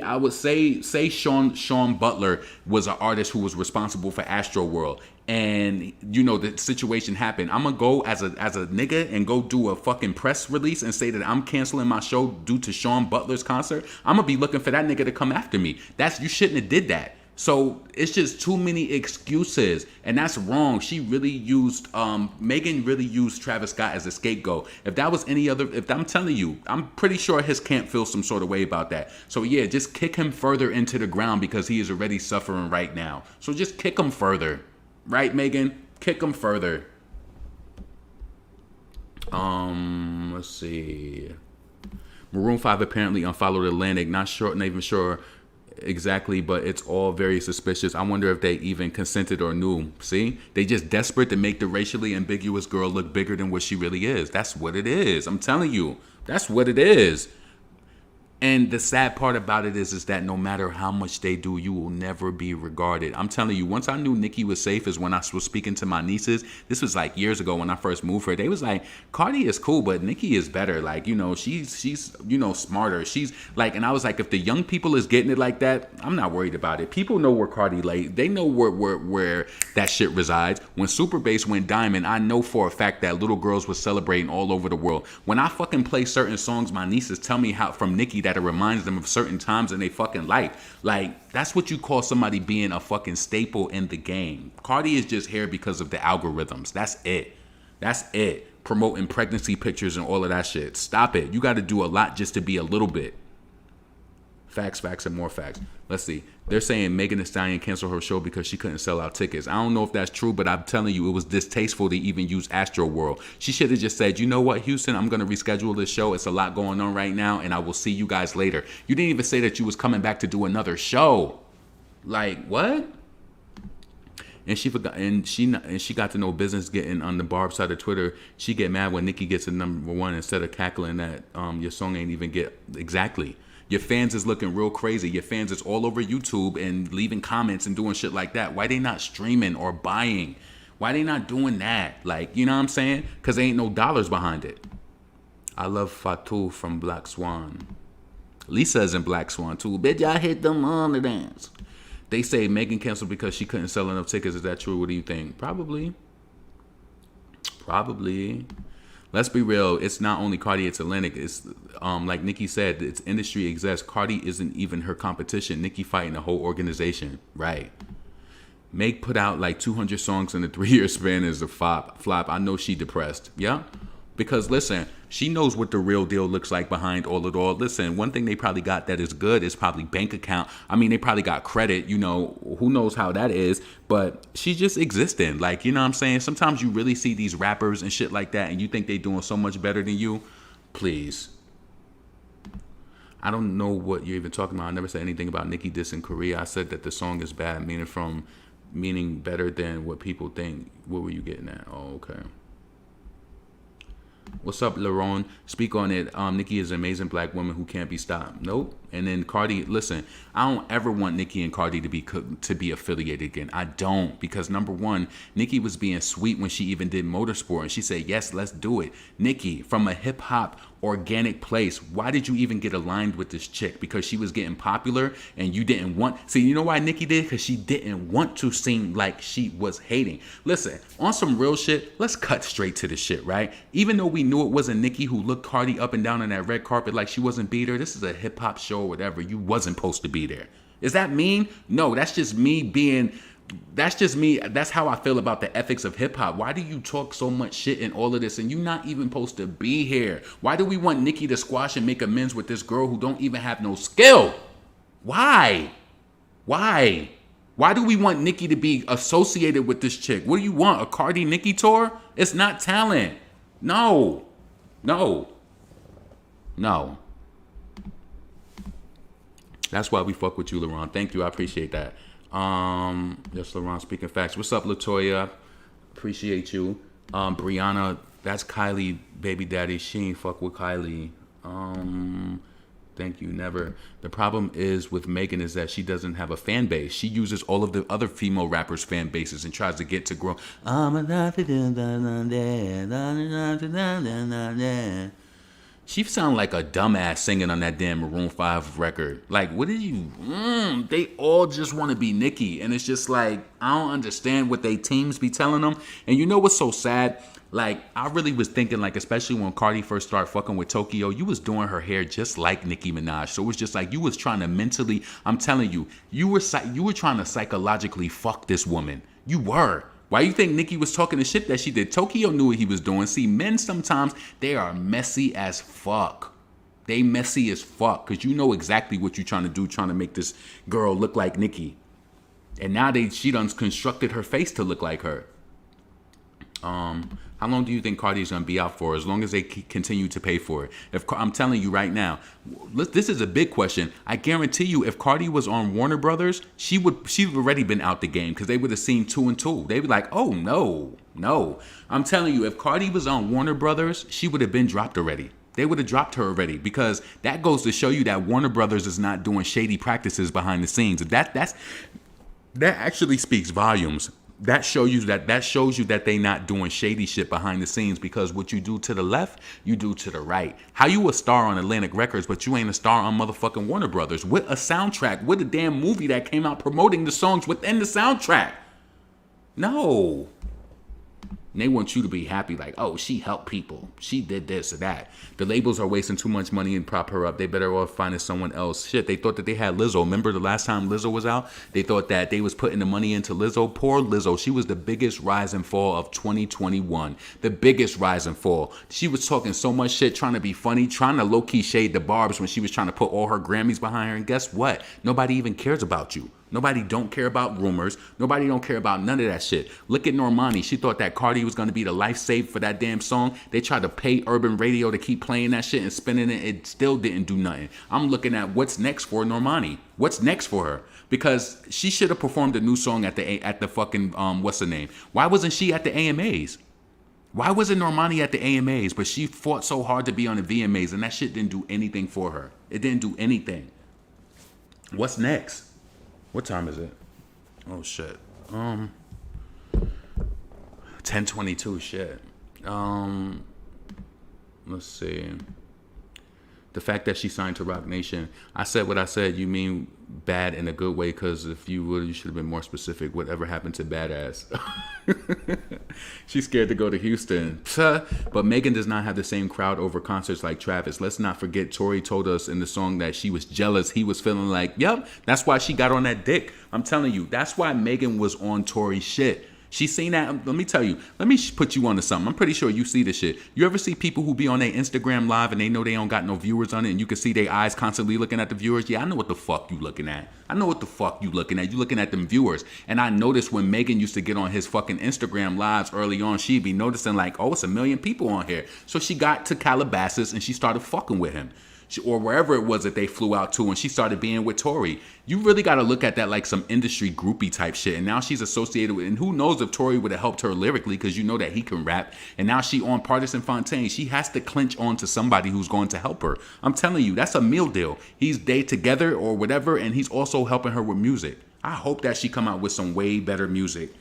Sean Butler was an artist who was responsible for Astro World, and you know the situation happened. I'm gonna go as a nigga and go do a fucking press release and say that I'm canceling my show due to Sean Butler's concert. I'm gonna be looking for that nigga to come after me. You shouldn't have did that. So it's just too many excuses, and that's wrong. She really used, Megan really used Travis Scott as a scapegoat. If that was any other, if I'm telling you, I'm pretty sure his camp feels some sort of way about that. So yeah, just kick him further into the ground because he is already suffering right now. So just kick him further, right, Megan? Kick him further. Let's see. Maroon 5 apparently unfollowed Atlantic. Not even sure exactly, but it's all very suspicious. I wonder if they even consented or knew. See, they just desperate to make the racially ambiguous girl look bigger than what she really is. That's what it is. I'm telling you, that's what it is. And the sad part about it is that no matter how much they do, you will never be regarded. I'm telling you, once I knew Nicki was safe is when I was speaking to my nieces. This was like years ago when I first moved her. They was like, Cardi is cool, but Nicki is better. Like, you know, she's you know, smarter. She's like, and I was like, if the young people is getting it like that, I'm not worried about it. People know where Cardi lay. They know where that shit resides. When Super Bass went diamond, I know for a fact that little girls were celebrating all over the world. When I fucking play certain songs, my nieces tell me how from Nicki that it reminds them of certain times in their fucking life. Like, that's what you call somebody being a fucking staple in the game. Cardi is just here because of the algorithms. That's it. That's it. Promoting pregnancy pictures and all of that shit. Stop it. You got to do a lot just to be a little bit. Facts, and more facts. Let's see. They're saying Megan Thee Stallion canceled her show because she couldn't sell out tickets. I don't know if that's true, but I'm telling you, it was distasteful to even use Astro World. She should have just said, you know what, Houston, I'm going to reschedule this show. It's a lot going on right now, and I will see you guys later. You didn't even say that you was coming back to do another show. Like, what? And she forgot, and she got to know business getting on the Barb side of Twitter. She get mad when Nicki gets a number one instead of cackling that your song ain't even get exactly. Your fans is looking real crazy. Your fans is all over YouTube and leaving comments and doing shit like that. Why they not streaming or buying? Why they not doing that? Like, you know what I'm saying? Because there ain't no dollars behind it. I love Fatou from Black Swan. Lisa's in Black Swan too. Bet y'all hit them on the dance. They say Megan canceled because she couldn't sell enough tickets. Is that true? What do you think? Probably. Let's be real. It's not only Cardi, it's Atlantic. It's like Nicki said, it's industry execs. Cardi isn't even her competition. Nicki fighting the whole organization. Right. Meg put out like 200 songs in a 3-year span as a flop. I know she depressed. Yeah. Because listen, she knows what the real deal looks like behind all it all. Listen, one thing they probably got that is good is probably bank account. I mean, they probably got credit, you know, who knows how that is, but she's just existing. Like, you know what I'm saying? Sometimes you really see these rappers and shit like that and you think they doing so much better than you. Please. I don't know what you're even talking about. I never said anything about Nicki dissing Korea. I said that the song is bad, meaning better than what people think. What were you getting at? Oh, okay. What's up, Laron? Speak on it. Nicki is an amazing black woman who can't be stopped. Nope. And then Cardi, listen, I don't ever want Nicki and Cardi to be affiliated again. I don't, because number one, Nicki was being sweet when she even did Motorsport, and she said, yes, let's do it. Nicki, from a hip hop organic place, why did you even get aligned with this chick? Because she was getting popular and you didn't want. See, you know why Nicki did? Because she didn't want to seem like she was hating. Listen, on some real shit, let's cut straight to the shit, right? Even though we knew it wasn't Nicki who looked Cardi up and down on that red carpet like she wasn't beat her, this is a hip hop show or whatever. You wasn't supposed to be there. Is that mean? No, that's just me being That's just me. That's how I feel about the ethics of hip hop. Why do you talk so much shit and all of this and you not even supposed to be here? Why do we want Nicki to squash and make amends with this girl who don't even have no skill? Why? Why? Why do we want Nicki to be associated with this chick? What do you want? A Cardi Nicki tour? It's not talent. No. No. No. That's why we fuck with you, LaRon. Thank you. I appreciate that. Yes, LaRon speaking facts. What's up, LaToya? Appreciate you. Brianna, that's Kylie, baby daddy. She ain't fuck with Kylie. Thank you, never. The problem is with Megan is that she doesn't have a fan base. She uses all of the other female rappers' fan bases and tries to get to grow. She sound like a dumbass singing on that damn Maroon 5 record. Like, what did you... they all just want to be Nicki. And it's just like, I don't understand what they teams be telling them. And you know what's so sad? Like, I really was thinking, like, especially when Cardi first started fucking with Tokyo, you was doing her hair just like Nicki Minaj. So it was just like, you was trying to mentally... I'm telling you, you were trying to psychologically fuck this woman. You were. Why you think Nicki was talking the shit that she did? Tokyo knew what he was doing. See, men sometimes, they are messy as fuck. They messy as fuck. Because you know exactly what you're trying to do, trying to make this girl look like Nicki. And now she done constructed her face to look like her. How long do you think Cardi's gonna be out for? As long as they continue to pay for it. I'm telling you right now, this is a big question. I guarantee you, if Cardi was on Warner Brothers, she'd already been out the game because they would have seen 2 and 2. They'd be like, oh no. I'm telling you, if Cardi was on Warner Brothers, she would have been dropped already. They would have dropped her already because that goes to show you that Warner Brothers is not doing shady practices behind the scenes. That actually speaks volumes. That shows you that they not doing shady shit behind the scenes, because what you do to the left, you do to the right. How you a star on Atlantic Records, but you ain't a star on motherfucking Warner Brothers with a soundtrack, with a damn movie that came out promoting the songs within the soundtrack? No. And they want you to be happy, like, oh, she helped people. She did this or that. The labels are wasting too much money and prop her up. They better off finding someone else. Shit, they thought that they had Lizzo. Remember the last time Lizzo was out? They thought that they was putting the money into Lizzo. Poor Lizzo. She was the biggest rise and fall of 2021. The biggest rise and fall. She was talking so much shit, trying to be funny, trying to low-key shade the Barbs when she was trying to put all her Grammys behind her. And guess what? Nobody even cares about you. Nobody don't care about rumors. Nobody don't care about none of that shit. Look at Normani. She thought that Cardi was going to be the life save for that damn song. They tried to pay Urban Radio to keep playing that shit and spinning it. It still didn't do nothing. I'm looking at what's next for Normani. What's next for her? Because she should have performed a new song at the fucking, what's her name? Why wasn't she at the AMAs? Why wasn't Normani at the AMAs? But she fought so hard to be on the VMAs, and that shit didn't do anything for her. It didn't do anything. What's next? What time is it? Oh shit. 10:22. Shit. Let's see. The fact that she signed to Roc Nation. I said what I said. You mean bad in a good way? Because if you would, you should have been more specific. Whatever happened to Badass? She's scared to go to Houston. But Megan does not have the same crowd over concerts like Travis. Let's not forget Tori told us in the song that she was jealous. He was feeling like, yep, that's why she got on that dick. I'm telling you, that's why Megan was on Tori's shit. She seen that. Let me tell you. Let me put you onto something. I'm pretty sure you see this shit. You ever see people who be on their Instagram live and they know they don't got no viewers on it, and you can see their eyes constantly looking at the viewers? Yeah, I know what the fuck you looking at. I know what the fuck you looking at. You looking at them viewers. And I noticed when Megan used to get on his fucking Instagram lives early on, she'd be noticing like, oh, it's 1 million people on here. So she got to Calabasas and she started fucking with him. Or wherever it was that they flew out to, and she started being with Tori. You really got to look at that like some industry groupie type shit. And now she's associated with, and who knows if Tori would have helped her lyrically, because you know that he can rap. And now she on Partisan Fontaine. She has to clinch on to somebody who's going to help her. I'm telling you, that's a meal deal. They together or whatever, and he's also helping her with music. I hope that she come out with some way better music.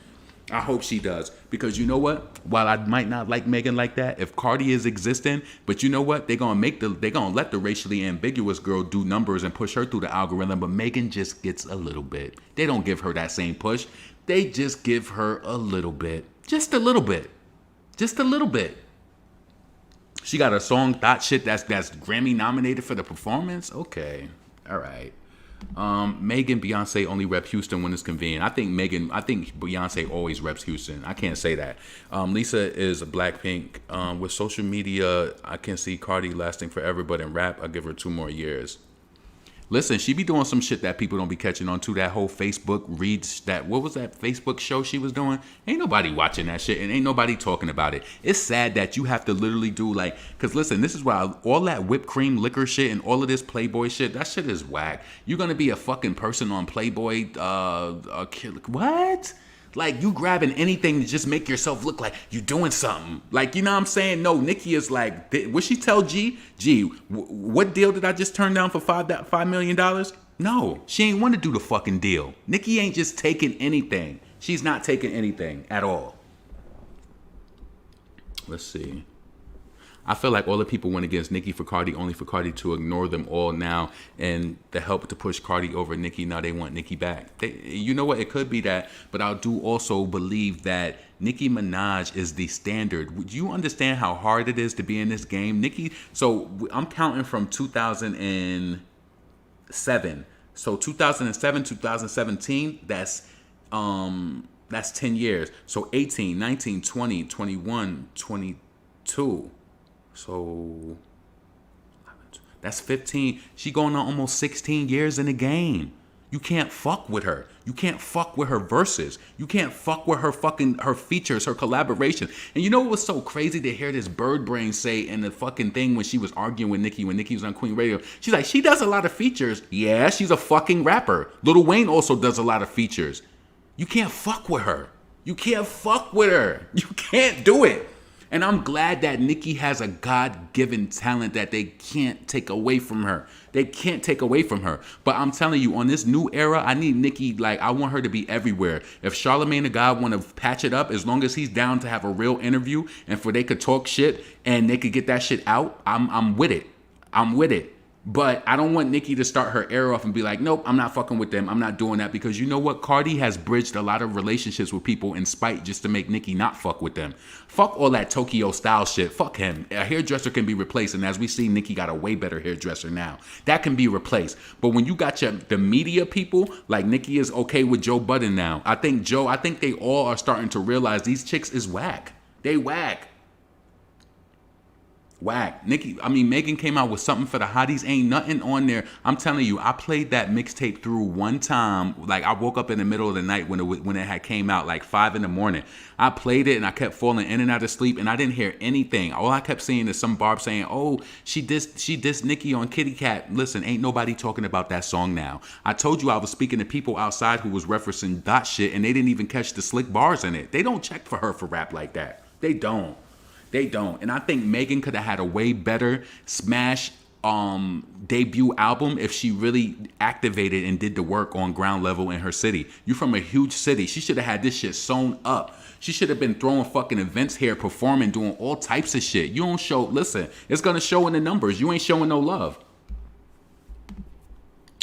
I hope she does, because you know what? While I might not like Megan like that, if Cardi is existing, but you know what? They're gonna let the racially ambiguous girl do numbers and push her through the algorithm. But Megan just gets a little bit. They don't give her that same push. They just give her a little bit, just a little bit, just a little bit. She got a song Thought Shit that's Grammy nominated for the performance. Okay, all right. Megan, Beyonce only rep Houston when it's convenient. I think Beyonce always reps Houston. I can't say that. Lisa is a Blackpink. With social media, I can see Cardi lasting forever, but in rap, I'll give her 2 more years. Listen, she be doing some shit that people don't be catching on to. That whole Facebook reads that. What was that Facebook show she was doing? Ain't nobody watching that shit and ain't nobody talking about it. It's sad that you have to literally do like, cause listen, this is why all that whipped cream liquor shit and all of this Playboy shit, that shit is whack. You're gonna be a fucking person on Playboy, what? Like, you grabbing anything to just make yourself look like you doing something. Like, you know what I'm saying? No, Nicki is like, what she tell G? G, what deal did I just turn down for $5 million? No, she ain't want to do the fucking deal. Nicki ain't just taking anything. She's not taking anything at all. Let's see. I feel like all the people went against Nicki for Cardi, only for Cardi to ignore them all now, and the help to push Cardi over Nicki. Now they want Nicki back. You know what? It could be that, but I do also believe that Nicki Minaj is the standard. Would you understand how hard it is to be in this game? Nicki, so I'm counting from 2007. So 2007, 2017, that's 10 years. So 18, 19, 20, 21, 22. So that's 15. She going on almost 16 years in the game. You can't fuck with her. You can't fuck with her verses. You can't fuck with her features, her collaboration. And you know what was so crazy to hear this bird brain say in the fucking thing when she was arguing with Nicki, when Nicki was on Queen Radio? She's like, she does a lot of features. Yeah, she's a fucking rapper. Lil Wayne also does a lot of features. You can't fuck with her. You can't fuck with her. You can't do it. And I'm glad that Nicki has a God-given talent that they can't take away from her. They can't take away from her. But I'm telling you, on this new era, I need Nicki, like, I want her to be everywhere. If Charlemagne The God want to patch it up, as long as he's down to have a real interview and for they could talk shit and they could get that shit out, I'm with it. I'm with it. But I don't want Nicki to start her era off and be like, nope, I'm not fucking with them. I'm not doing that. Because you know what? Cardi has bridged a lot of relationships with people in spite just to make Nicki not fuck with them. Fuck all that Tokyo style shit. Fuck him. A hairdresser can be replaced. And as we see, Nicki got a way better hairdresser now. That can be replaced. But when you got the media people, like Nicki is okay with Joe Budden now. I think they all are starting to realize these chicks is whack. They whack. Whack. Megan came out with something for the hotties. Ain't nothing on there. I'm telling you, I played that mixtape through one time. Like, I woke up in the middle of the night when it had came out, like 5 a.m. I played it and I kept falling in and out of sleep and I didn't hear anything. All I kept seeing is some barb saying, oh, she dissed Nicki on Kitty Cat. Listen, ain't nobody talking about that song now. I told you I was speaking to people outside who was referencing dot shit and they didn't even catch the slick bars in it. They don't check for her for rap like that. They don't. They don't. And I think Megan could have had a way better smash debut album if she really activated and did the work on ground level in her city. You from a huge city. She should have had this shit sewn up. She should have been throwing fucking events here, performing, doing all types of shit. You don't show, listen, it's gonna show in the numbers. You ain't showing no love.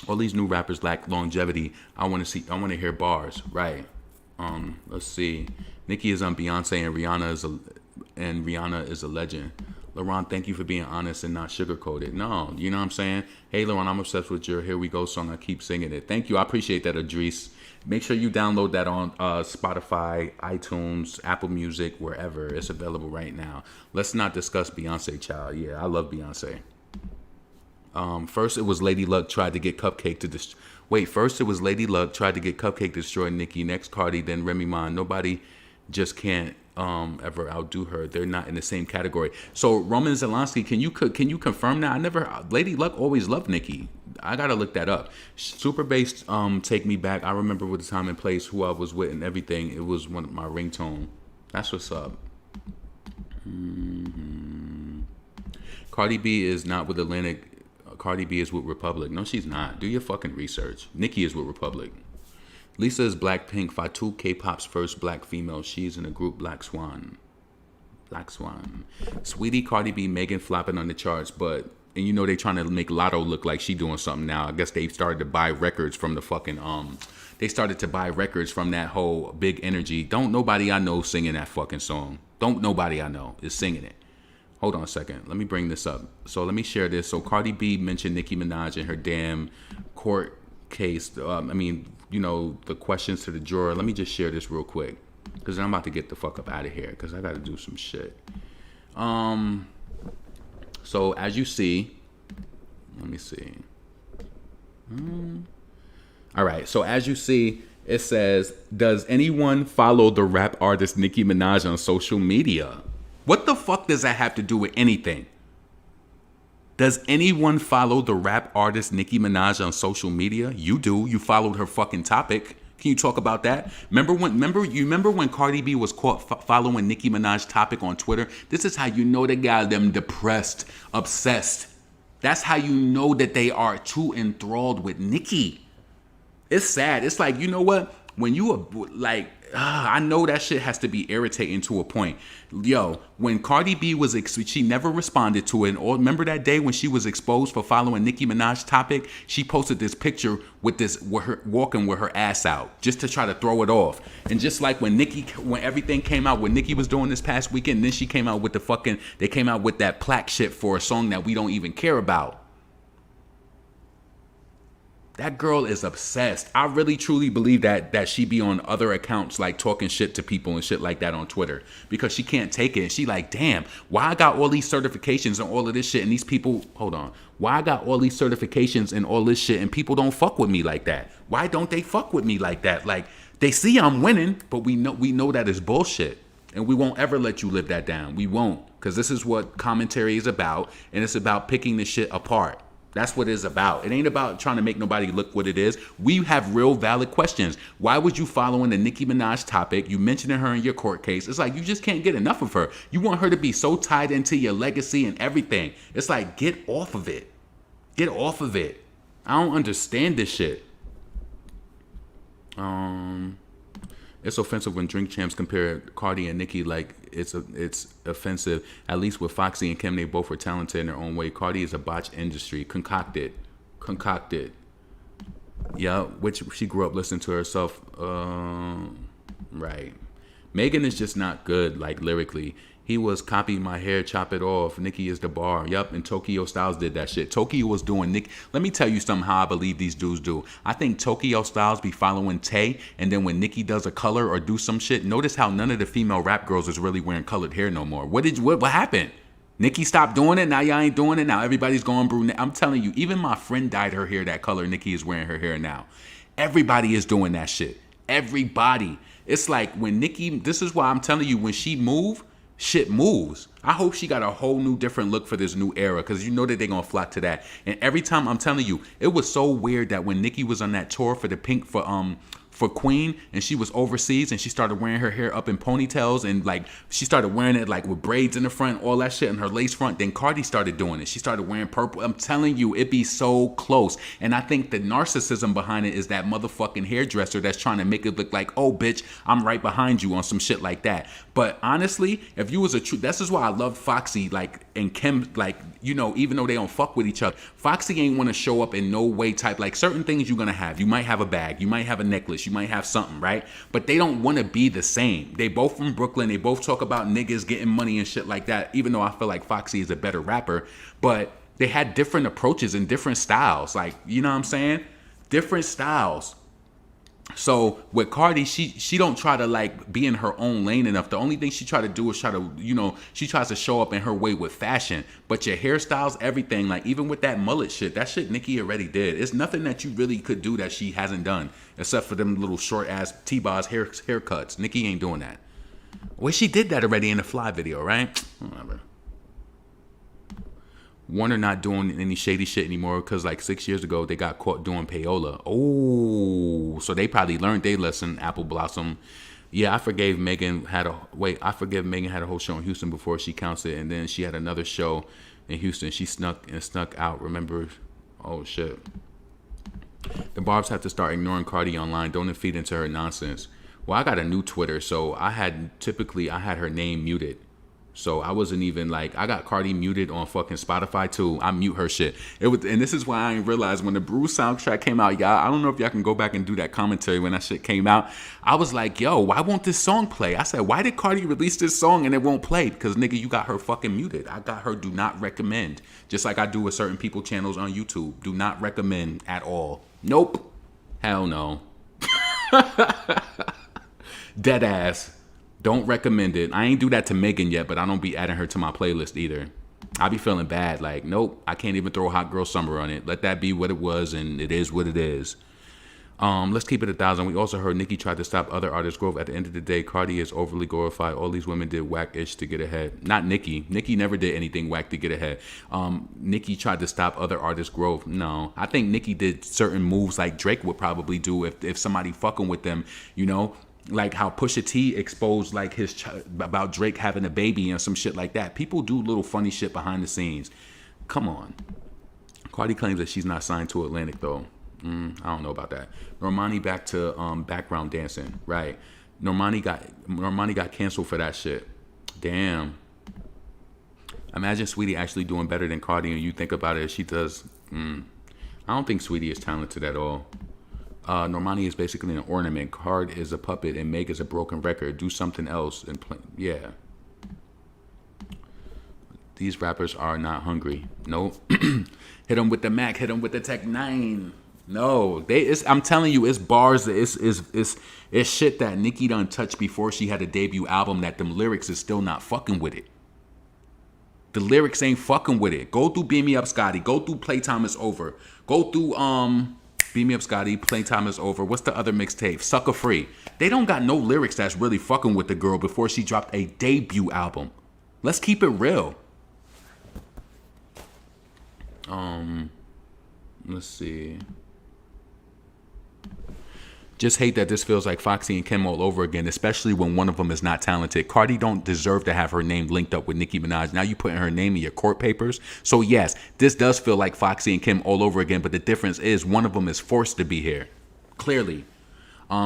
All these new rappers lack longevity. I wanna hear bars. Right. Let's see. Nicki is on Beyonce and Rihanna is a legend. LaRon, thank you for being honest and not sugarcoated. No, you know what I'm saying? Hey, LaRon, I'm obsessed with your Here We Go song. I keep singing it. Thank you. I appreciate that, Idris. Make sure you download that on Spotify, iTunes, Apple Music, wherever. It's available right now. Let's not discuss Beyonce, child. Yeah, I love Beyonce. First, it was Lady Luck tried to get Cupcake to destroy. First it was Lady Luck tried to get Cupcake to destroy Nicki. Next, Cardi, then Remy Ma. Nobody just can't ever outdo her. They're not in the same category. So Roman Zelensky, can you confirm that? Lady Luck always loved Nicki. I gotta look that up. Super Bass, Take Me Back. I remember with the time and place, who I was with and everything. It was one of my ringtone. That's what's up. Cardi B is not with Atlantic. Cardi B is with Republic. No, she's not. Do your fucking research. Nicki is with Republic. Lisa is Blackpink. Fatu, K-pop's first black female. She's in the group Black Swan. Black Swan. Sweetie, Cardi B, Megan flopping on the charts, and you know they trying to make Lotto look like she doing something now. I guess they started to buy records from the fucking they started to buy records from that whole Big Energy. Don't nobody I know singing that fucking song. Don't nobody I know is singing it. Hold on a second. Let me bring this up. So let me share this. So Cardi B mentioned Nicki Minaj in her damn court case. I mean, you know, the questions to the juror. Let me just share this real quick, because I'm about to get the fuck up out of here, because I got to do some shit. So as you see, let me see. All right. So as you see, it says, does anyone follow the rap artist Nicki Minaj on social media? What the fuck does that have to do with anything? Does anyone follow the rap artist Nicki Minaj on social media? You do. You followed her fucking topic. Can you talk about that? Remember when Cardi B was caught following Nicki Minaj topic on Twitter? This is how you know they got them depressed, obsessed. That's how you know that they are too enthralled with Nicki. It's sad. It's like, you know what? When you are like, I know that shit has to be irritating to a point. Yo, when Cardi B was, she never responded to it. Or remember that day when she was exposed for following Nicki Minaj topic? She posted this picture with her walking with her ass out, just to try to throw it off. And just like when everything came out, when Nicki was doing this past weekend, then she came out with they came out with that plaque shit for a song that we don't even care about. That girl is obsessed. I really truly believe that she be on other accounts like talking shit to people and shit like that on Twitter, because she can't take it. And she like, damn, why I got all these certifications and all of this shit, and these people, hold on, why I got all these certifications and all this shit and people don't fuck with me like that? Why don't they fuck with me like that? Like, they see I'm winning, but we know that is bullshit. And we won't ever let you live that down. We won't, because this is what commentary is about, and it's about picking the shit apart. That's what it's about. It ain't about trying to make nobody look what it is. We have real valid questions. Why would you following the Nicki Minaj topic? You mentioning her in your court case. It's like you just can't get enough of her. You want her to be so tied into your legacy and everything. It's like, get off of it. Get off of it. I don't understand this shit. It's offensive when Drink Champs compare Cardi and Nicki. Like, it's offensive. At least with Foxy and Kim, they both were talented in their own way. Cardi is a botched industry, concocted. Yeah, which she grew up listening to herself. Right. Megan is just not good, like, lyrically. He was copy my hair, chop it off. Nicki is the bar. Yup, and Tokyo Styles did that shit. Tokyo was doing Nick. Let me tell you something how I believe these dudes do. I think Tokyo Styles be following Tay, and then when Nicki does a color or do some shit, notice how none of the female rap girls is really wearing colored hair no more. What happened? Nicki stopped doing it. Now y'all ain't doing it. Now everybody's going brunette. I'm telling you, even my friend dyed her hair that color. Nicki is wearing her hair now. Everybody is doing that shit. Everybody. It's like when Nicki, this is why I'm telling you, when she move, shit moves. I hope she got a whole new different look for this new era, because you know that they're gonna flock to that. And every time, I'm telling you, it was so weird that when Nicki was on that tour for the Pink for Queen, and she was overseas and she started wearing her hair up in ponytails, and like she started wearing it like with braids in the front, all that shit, and her lace front. Then Cardi started doing it. She started wearing purple. I'm telling you, it be so close. And I think the narcissism behind it is that motherfucking hairdresser that's trying to make it look like, oh bitch, I'm right behind you on some shit like that. But honestly, if you was a true, this is why I love Foxy, like, and Kim, like, you know, even though they don't fuck with each other, Foxy ain't want to show up in no way type, like certain things you're gonna have. You might have a bag, you might have a necklace, you might have something, right? But they don't want to be the same. They both from Brooklyn. They both talk about niggas getting money and shit like that, even though I feel like Foxy is a better rapper. But they had different approaches and different styles. Like, you know what I'm saying? Different styles. So with Cardi, she don't try to like be in her own lane enough. The only thing she try to do is try to, you know, she tries to show up in her way with fashion. But your hairstyles, everything, like even with that mullet shit, that shit Nicki already did. It's nothing that you really could do that she hasn't done, except for them little short ass T-Boz haircuts. Nicki ain't doing that. Well, she did that already in the Fly video, right? Whatever. Warner not doing any shady shit anymore because like 6 years ago they got caught doing payola. Oh, so they probably learned their lesson. Apple Blossom. Yeah, I forgave Megan had a whole show in Houston before she counts it, and then she had another show in Houston. She snuck out. Remember? Oh shit. The Barbs have to start ignoring Cardi online. Don't feed into her nonsense. Well, I got a new Twitter, so I had her name muted. So I wasn't even like, I got Cardi muted on fucking Spotify too. I mute her shit. And this is why I didn't realize when the Bruce soundtrack came out, y'all, I don't know if y'all can go back and do that commentary when that shit came out. I was like, yo, why won't this song play? I said, why did Cardi release this song and it won't play? Because nigga, you got her fucking muted. I got her do not recommend. Just like I do with certain people channels on YouTube. Do not recommend at all. Nope. Hell no. Dead ass. Don't recommend it. I ain't do that to Megan yet, but I don't be adding her to my playlist either. I be feeling bad. Like, nope, I can't even throw Hot Girl Summer on it. Let that be what it was, and it is what it is. Let's keep it 1,000. We also heard Nicki tried to stop other artists' growth. At the end of the day, Cardi is overly glorified. All these women did whack-ish to get ahead. Not Nicki. Nicki never did anything whack to get ahead. Nicki tried to stop other artists' growth. No. I think Nicki did certain moves like Drake would probably do if somebody fucking with them, you know? Like how Pusha T exposed like about Drake having a baby and some shit like that. People do little funny shit behind the scenes. Come on. Cardi claims that she's not signed to Atlantic though. I don't know about that. Normani back to background dancing. Right. Normani got canceled for that shit. Damn. Imagine Sweetie actually doing better than Cardi, and you think about it, she does. I don't think Sweetie is talented at all. Normani is basically an ornament. Card is a puppet, and Meg is a broken record. Do something else and play. Yeah. These rappers are not hungry. Nope. Hit them with the Mac. Hit them with the Tech 9. No, I'm telling you, it's bars. It's shit that Nicki done touched before she had a debut album. That them lyrics is still not fucking with it. The lyrics ain't fucking with it. Go through Beam Me Up, Scotty. Go through Playtime Is Over. Go through Beam Me Up, Scotty. Playtime Is Over. What's the other mixtape? Sucker Free. They don't got no lyrics that's really fucking with the girl before she dropped a debut album. Let's keep it real. Let's see. Just hate that this feels like Foxy and Kim all over again, especially when one of them is not talented. Cardi don't deserve to have her name linked up with Nicki Minaj. Now you putting her name in your court papers. So yes, this does feel like Foxy and Kim all over again, but the difference is one of them is forced to be here. Clearly.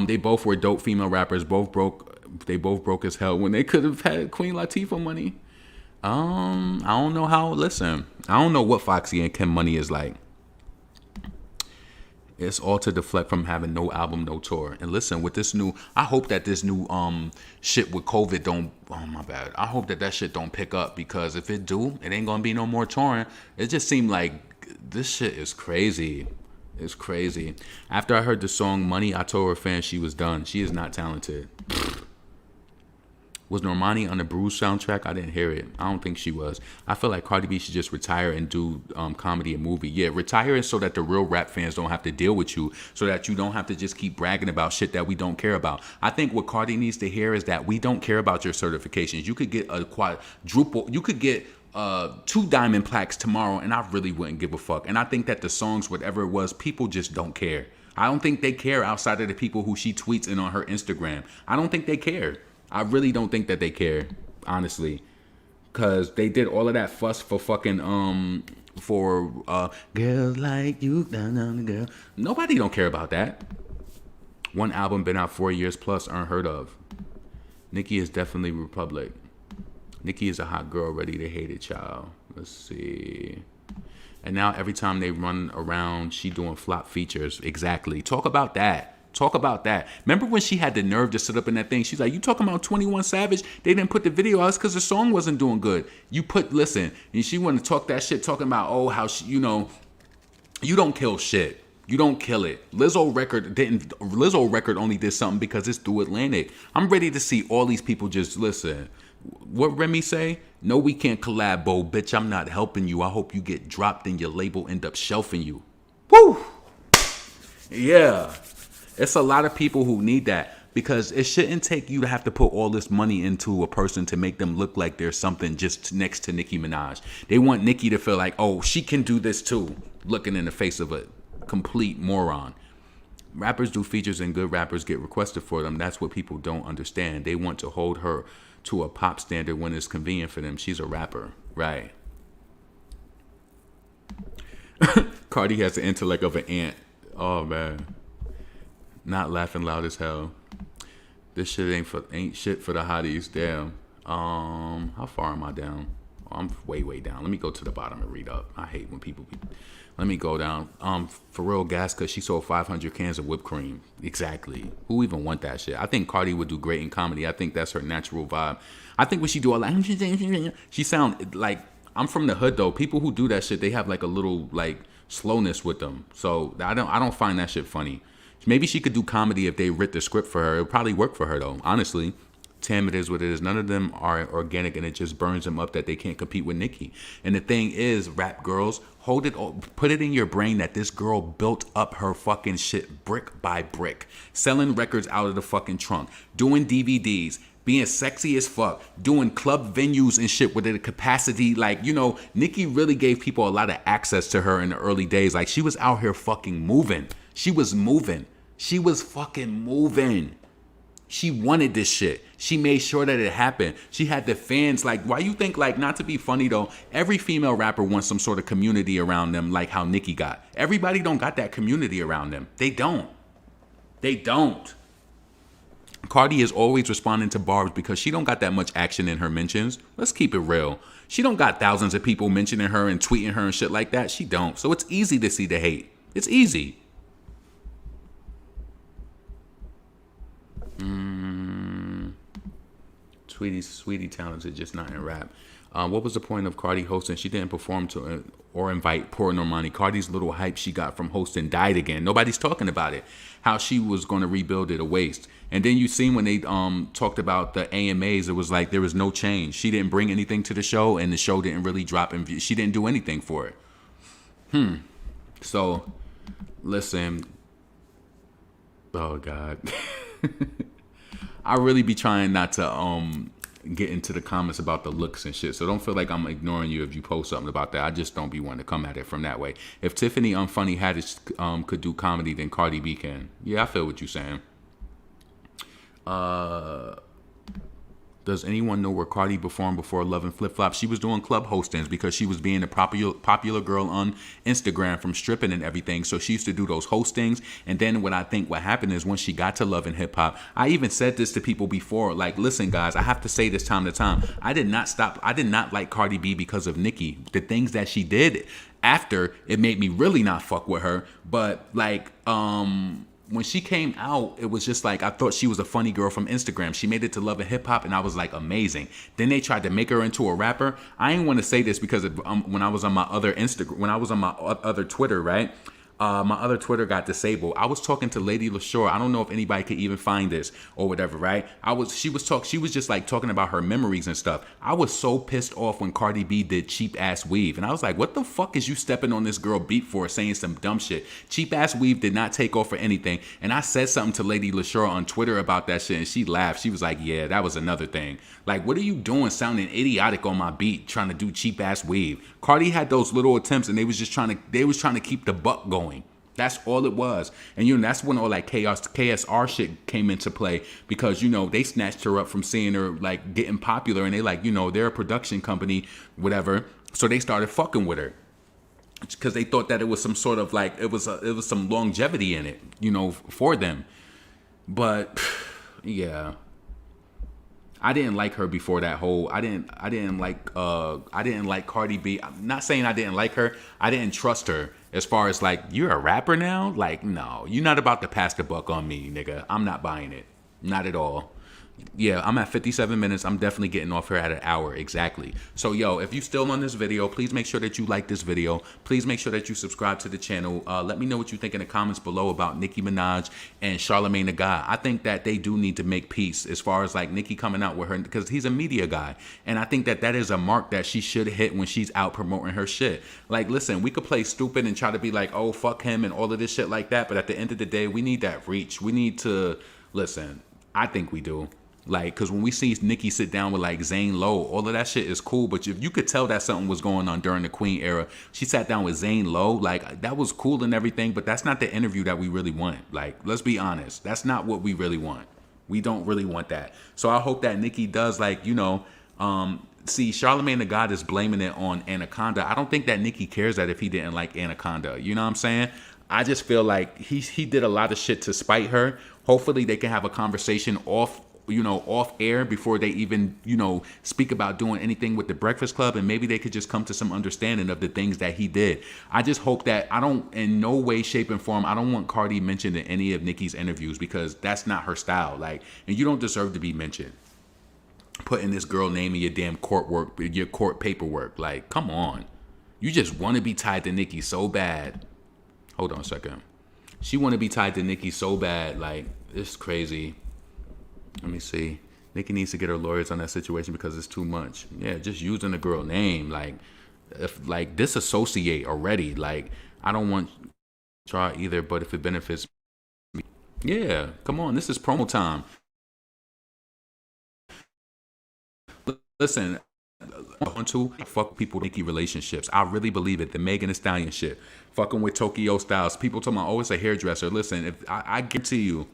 They both were dope female rappers. They both broke as hell when they could have had Queen Latifah money. I don't know how. Listen, I don't know what Foxy and Kim money is like. It's all to deflect from having no album, no tour. And listen, with this new, I hope that this new shit with COVID don't. Oh my bad. I hope that shit don't pick up, because if it do, it ain't gonna be no more touring. It just seemed like this shit is crazy. It's crazy. After I heard the song Money, I told her fans she was done. She is not talented. Was Normani on the Bruise soundtrack? I didn't hear it. I don't think she was. I feel like Cardi B should just retire and do comedy and movie. Yeah, retire so that the real rap fans don't have to deal with you, so that you don't have to just keep bragging about shit that we don't care about. I think what Cardi needs to hear is that we don't care about your certifications. You could get a quadruple, you could get 2 diamond plaques tomorrow, and I really wouldn't give a fuck. And I think that the songs, whatever it was, people just don't care. I don't think they care outside of the people who she tweets in on her Instagram. I don't think they care. I really don't think that they care, honestly, because they did all of that fuss for fucking girls like you, girl. Nobody don't care about that. One album been out 4 years plus, unheard of. Nicki is definitely Republic. Nicki is a hot girl ready to hate it, child. Let's see. And now every time they run around, she doing flop features. Exactly. Talk about that. Talk about that. Remember when she had the nerve to sit up in that thing? She's like, you talking about 21 Savage? They didn't put the video out because the song wasn't doing good. Listen, and she wanted to talk that shit, talking about, oh, how she, you don't kill shit. You don't kill it. Lizzo record only did something because it's through Atlantic. I'm ready to see all these people just listen. What Remy say? No, we can't collab, Bo. Bitch, I'm not helping you. I hope you get dropped and your label end up shelving you. Woo! Yeah. It's a lot of people who need that, because it shouldn't take you to have to put all this money into a person to make them look like there's something just next to Nicki Minaj. They want Nicki to feel like, oh, she can do this too, looking in the face of a complete moron. Rappers do features and good rappers get requested for them. That's what people don't understand. They want to hold her to a pop standard when it's convenient for them. She's a rapper, right? Cardi has the intellect of an ant. Oh, man. Not laughing loud as hell. This shit ain't shit for the hotties. Damn. How far am I down? Oh, I'm way down. Let me go to the bottom and read up. I hate when people be. Let me go down. For real, gas, because she sold 500 cans of whipped cream. Exactly. Who even want that shit? I think Cardi would do great in comedy. I think that's her natural vibe. I think when she do all that, she sound like, I'm from the hood though. People who do that shit, they have like a little like slowness with them. So I don't find that shit funny. Maybe she could do comedy if they writ the script for her. It would probably work for her though, honestly. Tam, it is what it is. None of them are organic, and it just burns them up that they can't compete with Nicki. And the thing is, rap girls, put it in your brain that this girl built up her fucking shit brick by brick, selling records out of the fucking trunk, doing DVDs, being sexy as fuck, doing club venues and shit with the capacity. Like, you know, Nicki really gave people a lot of access to her in the early days. Like, she was out here fucking moving. She was moving. She was fucking moving. She wanted this shit. She made sure that it happened. She had the fans. Like, why you think, like, not to be funny though, every female rapper wants some sort of community around them, like how Nicki got. Everybody don't got that community around them. They don't. They don't. Cardi is always responding to barbs because she don't got that much action in her mentions. Let's keep it real. She don't got thousands of people mentioning her and tweeting her and shit like that. She don't. So it's easy to see the hate. It's easy. Sweetie talented, just not in rap. What was the point of Cardi hosting? She didn't perform to or invite poor Normani. Cardi's little hype she got from hosting died again. Nobody's talking about it. How she was going to rebuild it, a waste. And then you seen when they talked about the AMAs, it was like there was no change. She didn't bring anything to the show, and the show didn't really drop in view. She didn't do anything for it. So, listen. Oh God. I really be trying not to get into the comments about the looks and shit. So don't feel like I'm ignoring you if you post something about that. I just don't be wanting to come at it from that way. If Tiffany Unfunny Haddish could do comedy, then Cardi B can. Yeah, I feel what you're saying. Does anyone know where Cardi performed before Love and Flip Flop? She was doing club hostings because she was being a popular girl on Instagram from stripping and everything. So she used to do those hostings. And then what happened is once she got to Love and Hip Hop, I even said this to people before, like, listen, guys, I have to say this time to time. I did not like Cardi B because of Nicki. The things that she did after, it made me really not fuck with her. But like, when she came out, it was just like, I thought she was a funny girl from Instagram. She made it to Love and Hip Hop, and I was like, amazing. Then they tried to make her into a rapper. I ain't want to say this because when I was on my other other Twitter, right? My other Twitter got disabled. I was talking to Lady LaShore. I don't know if anybody could even find this or whatever, right? She was just like talking about her memories and stuff. I was so pissed off when Cardi B did Cheap Ass Weave. And I was like, what the fuck is you stepping on this girl beat for, saying some dumb shit? Cheap Ass Weave did not take off for anything. And I said something to Lady LaShore on Twitter about that shit, and she laughed. She was like, yeah, that was another thing. Like, what are you doing sounding idiotic on my beat trying to do Cheap Ass Weave? Cardi had those little attempts, and they was trying to keep the buck going. That's all it was. And that's when all like KSR shit came into play, because they snatched her up from seeing her like getting popular, and they like, they're a production company, whatever. So they started fucking with her because they thought that it was some sort of like it was some longevity in it, for them. But yeah. I didn't like her before that whole. I didn't like Cardi B. I'm not saying I didn't like her. I didn't trust her as far as like, you're a rapper now? Like, no, you're not about to pass the buck on me, nigga. I'm not buying it. Not at all. Yeah, I'm at 57 minutes. I'm definitely getting off here at an hour exactly. So, yo, if you still on this video, please make sure that you like this video. Please make sure that you subscribe to the channel. Let me know what you think in the comments below about Nicki Minaj and Charlemagne The God. I think that they do need to make peace as far as like Nicki coming out with her, because he's a media guy. And I think that is a mark that she should hit when she's out promoting her shit. Like, listen, we could play stupid and try to be like, oh, fuck him and all of this shit like that. But at the end of the day, we need that reach. We need to, listen, I think we do. Like, because when we see Nicki sit down with like Zane Lowe, all of that shit is cool. But if you could tell that something was going on during the Queen era, she sat down with Zane Lowe, like that was cool and everything. But that's not the interview that we really want. Like, let's be honest, that's not what we really want. We don't really want that. So I hope that Nicki does, like, see, Charlemagne The God is blaming it on Anaconda. I don't think that Nicki cares that if he didn't like Anaconda. You know what I'm saying? I just feel like he did a lot of shit to spite her. Hopefully they can have a conversation off air before they even, speak about doing anything with the Breakfast Club, and maybe they could just come to some understanding of the things that he did. I just hope that in no way, shape, and form, I don't want Cardi mentioned in any of Nicki's interviews, because that's not her style. Like, and you don't deserve to be mentioned. Putting this girl name in your damn your court paperwork. Like, come on. You just want to be tied to Nicki so bad. Hold on a second. She want to be tied to Nicki so bad. Like, it's crazy. Let me see. Nicki needs to get her lawyers on that situation because it's too much. Yeah, just using the girl name. Like, if like disassociate already. Like, I don't want to try either, but if it benefits me. Yeah, come on. This is promo time. Listen, fuck people with Nicki relationships. I really believe it. The Megan Thee Stallion shit. Fucking with Tokyo Styles. People talking about, oh, it's a hairdresser. Listen, if I guarantee you,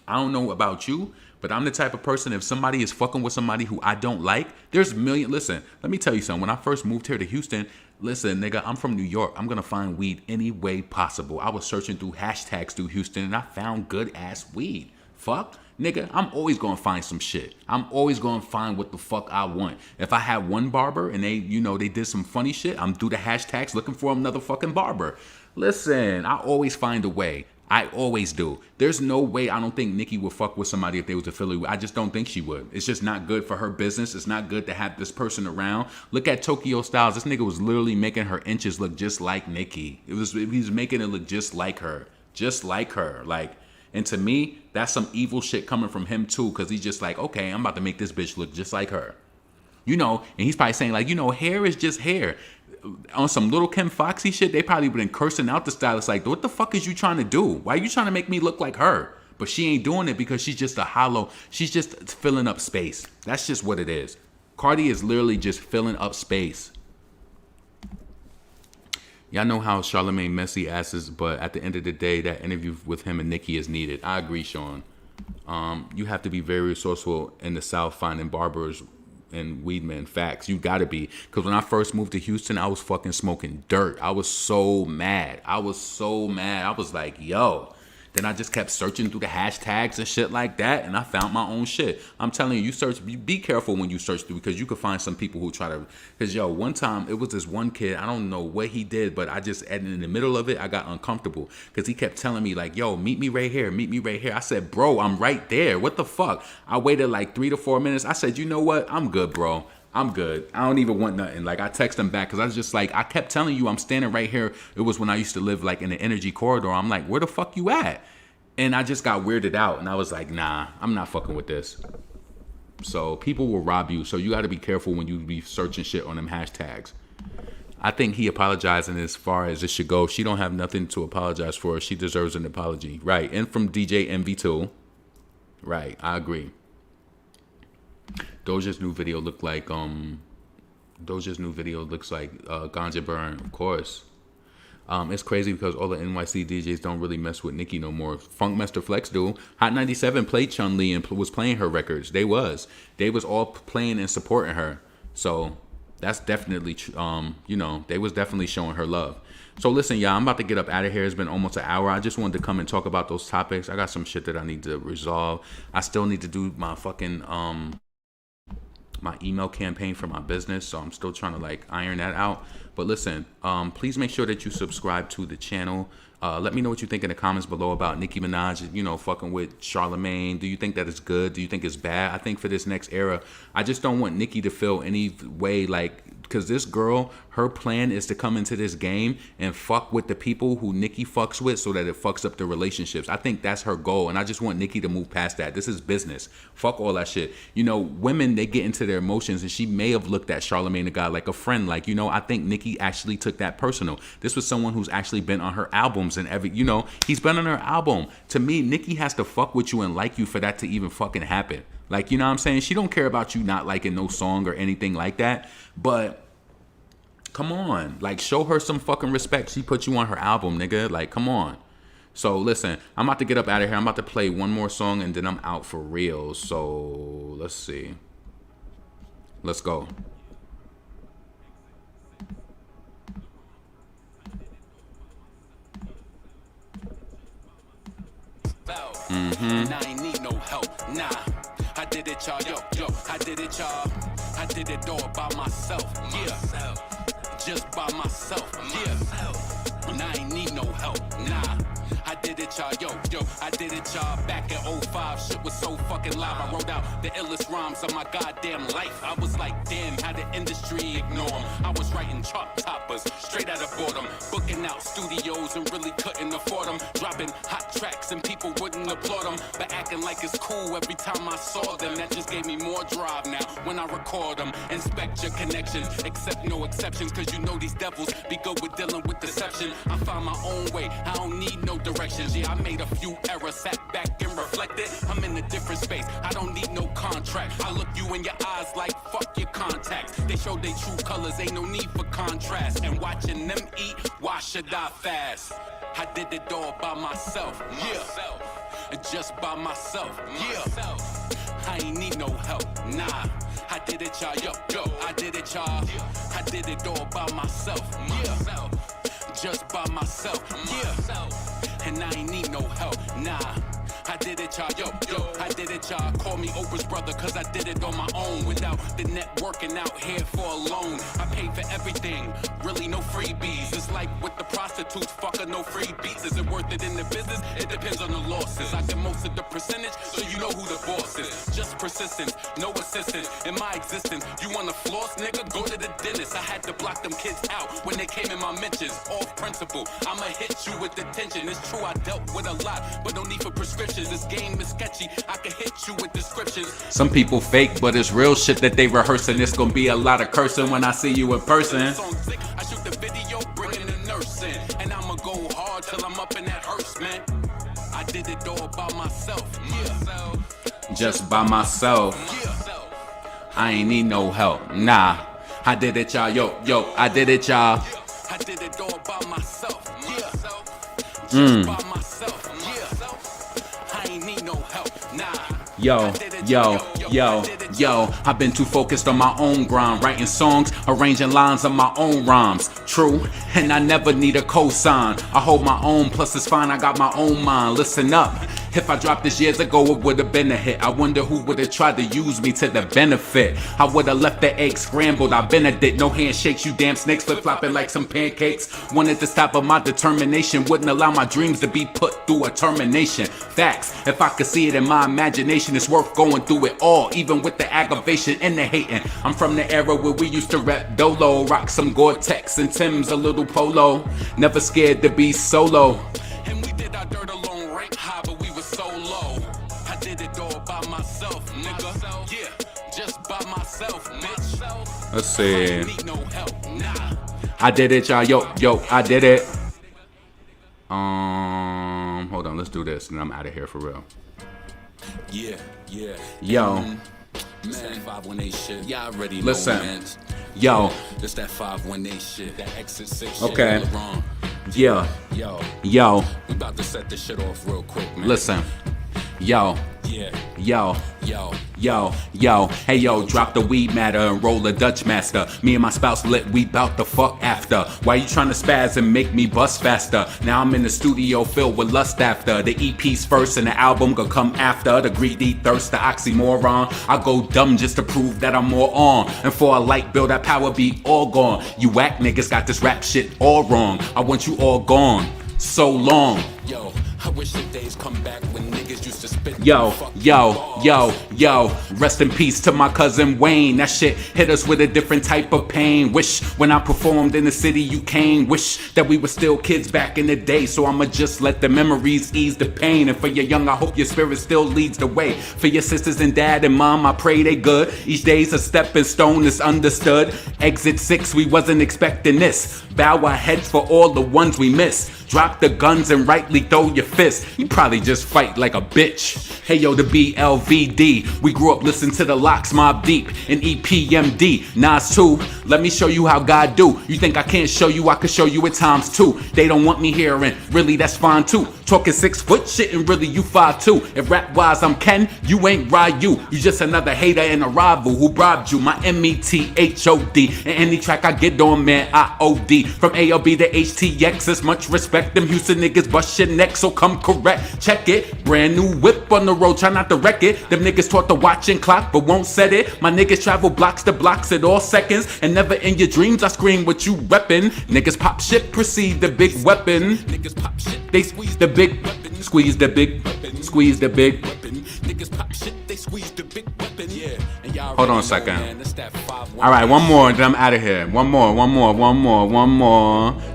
I don't know about you, but I'm the type of person, if somebody is fucking with somebody who I don't like, there's listen, let me tell you something. When I first moved here to Houston, listen, nigga, I'm from New York. I'm gonna find weed any way possible. I was searching through hashtags through Houston and I found good ass weed. Fuck. Nigga, I'm always gonna find some shit. I'm always gonna find what the fuck I want. If I had one barber and they, they did some funny shit, I'm through the hashtags looking for another fucking barber. Listen, I always find a way. I always do. There's no way I don't think Nicki would fuck with somebody if they was affiliated. I just don't think she would. It's just not good for her business. It's not good to have this person around. Look at Tokyo Styles. This nigga was literally making her inches look just like Nicki. He was making it look just like her. Just like her. Like, and to me, that's some evil shit coming from him too, because he's just like, okay, I'm about to make this bitch look just like her. And he's probably saying like, hair is just hair. On some Little Kim Foxy shit, they probably been cursing out the stylist like, what the fuck is you trying to do? Why are you trying to make me look like her? But she ain't doing it because she's just she's just filling up space. That's just what it is. Cardi is literally just filling up space. Y'all know how Charlemagne messy asses, but at the end of the day, that interview with him and Nicki is needed. I agree, Sean. You have to be very resourceful in the South finding barbers and weed men. Facts. You gotta be. Because when I first moved to Houston, I was fucking smoking dirt. I was so mad. I was like, yo. Then I just kept searching through the hashtags and shit like that, and I found my own shit. I'm telling you, be careful when you search through, because you could find some people who try to, because one time, it was this one kid, I don't know what he did, but in the middle of it, I got uncomfortable, because he kept telling me like, yo, meet me right here. I said, bro, I'm right there. What the fuck? I waited like 3 to 4 minutes. I said, you know what? I'm good, bro. I'm good. I don't even want nothing. Like, I text him back because I was just like, I kept telling you I'm standing right here. It was when I used to live like in the energy corridor. I'm like, where the fuck you at? And I just got weirded out and I was like, nah, I'm not fucking with this. So people will rob you. So you got to be careful when you be searching shit on them hashtags. I think he apologizing as far as it should go. She don't have nothing to apologize for. She deserves an apology. Right. And from DJ MV2. Right. I agree. Doja's new video looks like Ganja Burn, of course. It's crazy because all the NYC DJs don't really mess with Nicki no more. Funkmaster Flex do. Hot 97 played Chun-Li and was playing her records. They was all playing and supporting her. So that's definitely they was definitely showing her love. So listen, y'all, I'm about to get up out of here. It's been almost an hour. I just wanted to come and talk about those topics. I got some shit that I need to resolve. I still need to do my fucking my email campaign for my business, so I'm still trying to like iron that out. But listen, please make sure that you subscribe to the channel. Let me know what you think in the comments below about Nicki Minaj, fucking with Charlemagne. Do you think that it's good? Do you think it's bad? I think for this next era, I just don't want Nicki to feel any way like, because this girl, her plan is to come into this game and fuck with the people who Nicki fucks with so that it fucks up the relationships. I think that's her goal, and I just want Nicki to move past that. This is business. Fuck all that shit. Women, they get into their emotions, and she may have looked at Charlemagne the God like a friend. Like, I think Nicki actually took that personal. This was someone who's actually been on her albums and he's been on her album. To me, Nicki has to fuck with you and like you for that to even fucking happen. Like, you know what I'm saying? She don't care about you not liking no song or anything like that. But come on, like, show her some fucking respect. She put you on her album, nigga. Like, come on. So listen, I'm about to get up out of here. I'm about to play one more song and then I'm out for real. So let's see. Let's go. I ain't need no help, nah. I did it, y'all, yo, I did it, y'all. I did it all by myself, yeah. Just by myself, yeah. And I ain't need no help, nah. I did it, y'all, yo, I did it, it y'all. Back in '05, shit was so fucking live. I wrote out the illest rhymes of my goddamn life. I was like, damn, how the industry ignore them. I was writing chart toppers, straight out of boredom. Booking out studios and really couldn't afford them. Dropping hot tracks and people wouldn't applaud them. But acting like it's cool every time I saw them. That just gave me more drive now when I record them. Inspect your connections, accept no exceptions. Cause you know these devils be good with dealing with deception. I find my own way, I don't need no directions. Yeah, I made a few errors, sat back and reflected. I'm in a different space, I don't need no contract. I look you in your eyes like fuck your contacts. They show their true colors, ain't no need for contrast. And watching them eat, why should I fast? I did it all by myself, yeah. Just by myself, yeah. I ain't need no help, nah. I did it, y'all, yo, I did it, y'all. I did it all by myself, yeah. Just by myself, yeah. And I ain't need no help, nah. I did it, y'all, yo, I did it, y'all. Call me Oprah's brother, cause I did it on my own. Without the networking out here for a loan. I paid for everything, really no freebies. It's like with the prostitutes, fucker, no freebies. Is it worth it in the business? It depends on the losses. I get most of the percentage, so you know who the boss is. Just persistence, no assistance in my existence. You wanna floss, nigga? Go to the dentist. I had to block them kids out when they came in my mentions. Off principle, I'ma hit you with detention. It's true, I dealt with a lot, but no need for prescription. This game is sketchy, I can hit you with descriptions. Some people fake, but it's real shit that they rehearsing. It's gonna be a lot of cursing when I see you in person. I shoot the video, bringing the nurse in. And I'ma go hard till I'm up in that hearse, man. I did it all by myself, yeah. Just by myself. I ain't need no help, nah. I did it, y'all, yo, I did it, y'all. I did it all by myself, yeah. Just by myself, yeah. I ain't need no help, nah. Yo, I've been too focused on my own grind, writing songs, arranging lines of my own rhymes. True, and I never need a cosign. I hold my own, plus it's fine, I got my own mind. Listen up, if I dropped this years ago, it would've been a hit. I wonder who would've tried to use me to the benefit. I would've left the egg scrambled, I Benedict. No handshakes, you damn snakes, flip-flopping like some pancakes. Wanted to stop, but my determination wouldn't allow my dreams to be put through a termination. Facts, if I could see it in my imagination, it's worth going through it all, even with the aggravation and the hating. I'm from the era where we used to rap dolo, rock some Gore-Tex and Tim's, a little polo. Never scared to be solo. And we did our dirt alone, rank high, but we were so low. I did it all by myself, nigga. Yeah, just by myself, bitch. Let's see. I ain't need no help, nah. I did it, y'all, yo, I did it. Hold on, let's do this, and I'm out of here for real. Yeah. Yo, Man, 518 shit. Y'all already listen. know, man. Yo, This that 518 shit. That exit 6 Okay. shit. LeBron. yeah, Yo, we about to set this shit off real quick, man. listen. Yo, Yeah. yo, hey yo, drop the weed matter and roll a Dutch master. Me and my spouse lit, we bout to fuck after. Why you tryna spaz and make me bust faster? Now I'm in the studio filled with lust after. The EP's first and the album gonna come after. The greedy thirst, the oxymoron. I go dumb just to prove that I'm more on. And for a light bill, that power be all gone. You whack niggas got this rap shit all wrong. I want you all gone. So long. Yo, I wish the days come back when niggas used to spit. Yo, rest in peace to my cousin Wayne. That shit hit us with a different type of pain. Wish when I performed in the city you came. Wish that we were still kids back in the day. So I'ma just let the memories ease the pain. And for your young, I hope your spirit still leads the way. For your sisters and dad and mom, I pray they good. Each day's a stepping stone, it's understood. Exit 6, we wasn't expecting this. Bow our heads for all the ones we miss. Drop the guns and rightly throw your fist. You probably just fight like a bitch. Hey yo, the BLVD. We grew up listening to the Locks, Mob Deep, and EPMD. Nas too. Let me show you how God do. You think I can't show you? I can show you at times too. They don't want me here, and really that's fine too. Talking 6 foot shit, and really you 5'2". If rap wise I'm Ken, you ain't Ryu. You just another hater and a rival who bribed you. My METHOD. And any track I get on, man, I OD. From ALB to HTX, it's much respect. Them Houston niggas bust your neck, so come correct. Check it, brand new whip on the road, try not to wreck it. Them niggas taught the watching clock, but won't set it. My niggas travel blocks to blocks at all seconds, and never in your dreams I scream what you reppin'. Niggas pop shit, proceed the big weapon. Niggas pop shit. They squeeze the big weapon. Squeeze the big, squeeze the big. Niggas pop shit, they squeeze the big weapon. Yeah. And y'all Hold on a already know, second. man, that's that 5-1. All right, one more, then I'm out of here. One more.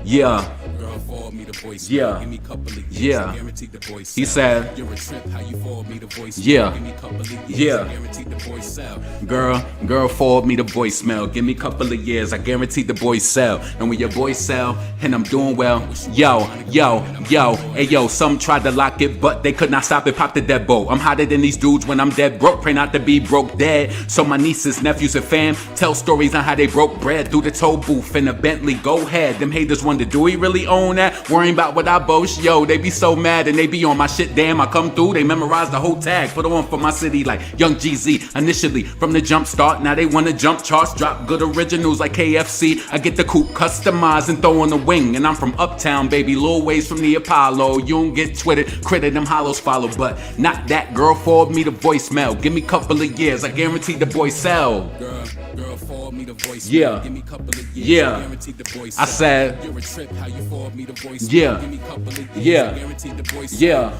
Yeah. Girl, forward me the voice. Yeah. Give me couple of years. Yeah. I guarantee the voice. He sell. said, You're a trip, how you forward me the voice. Yeah. Give me couple of years. Yeah. I guarantee the voice sell. Girl, forward me the voicemail. Give me a couple of years, I guarantee the boys sell. And when your boys sell, and I'm doing well, yo, hey yo, some tried to lock it, but they could not stop it, pop the deadbolt. I'm hotter than these dudes when I'm dead broke, pray not to be broke dead. So my nieces, nephews, and fam tell stories on how they broke bread through the toll booth in a Bentley, go ahead. Them haters wonder, do he really own that? Worrying about what I boast, yo, they be so mad and they be on my shit, damn, I come through, they memorize the whole tag, put on for my city like Young GZ, initially from the jump start, now they wanna jump charts, drop good originals like KFC, I get the coupe customized and throw on the wing, and I'm from uptown, baby, little ways from the Apollo, you don't get twitted, credit them hollows follow, but not that, girl, forward me the voicemail, give me a couple of years, I guarantee the boy sell. Girl, forward me the voice. Yeah. Give me couple of years. Yeah. I guarantee the voice. I said, you're a trip, how you forward me the voice. Yeah. Give me couple of years. Yeah. I guarantee the voice. Yeah.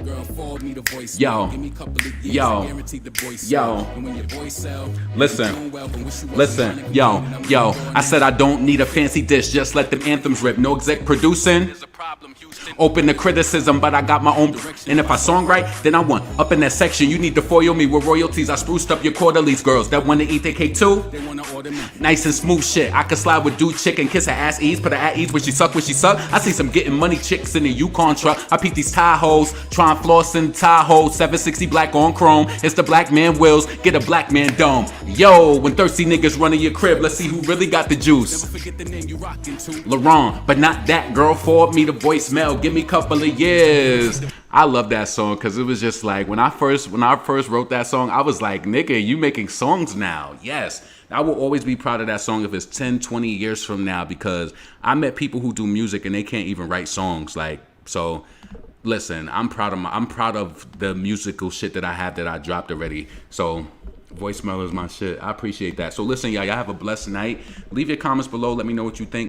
Girl, forward me the voice. Yo. Give me couple of years. Yo. I guarantee the voice. Yo. And when your voice sell, Listen, yo, I said I don't need a fancy dish, just let them anthems rip. No exec producing, there's a problem, Houston. open to criticism, but I got my own. And if I songwrite, then I won. Up in that section, you need to foil me with royalties. I spruced up your quarterlies, girls that wanna eat their cake too. They wanna order me. Nice and smooth shit. I can slide with dude chick and kiss her ass ease, put her at ease when she suck, I see some getting money chicks in the Yukon truck. I peep these Tahoes, try and floss in Tahoe. 760 black on chrome. It's the black man wheels, get a black man dome. Yo, when thirsty niggas run in your crib, let's see who really got the juice. Never forget the name you rockin' to. Laurent, but not that, girl, forward me the voicemail, give me a couple of years. I love that song because it was just like when I first wrote that song, I was like, nigga, you making songs now. Yes, I will always be proud of that song if it's 10, 20 years from now, because I met people who do music and they can't even write songs. Like, so listen, I'm proud of the musical shit that I have that I dropped already. So voicemail is my shit. I appreciate that. So listen, y'all have a blessed night. Leave your comments below. Let me know what you think.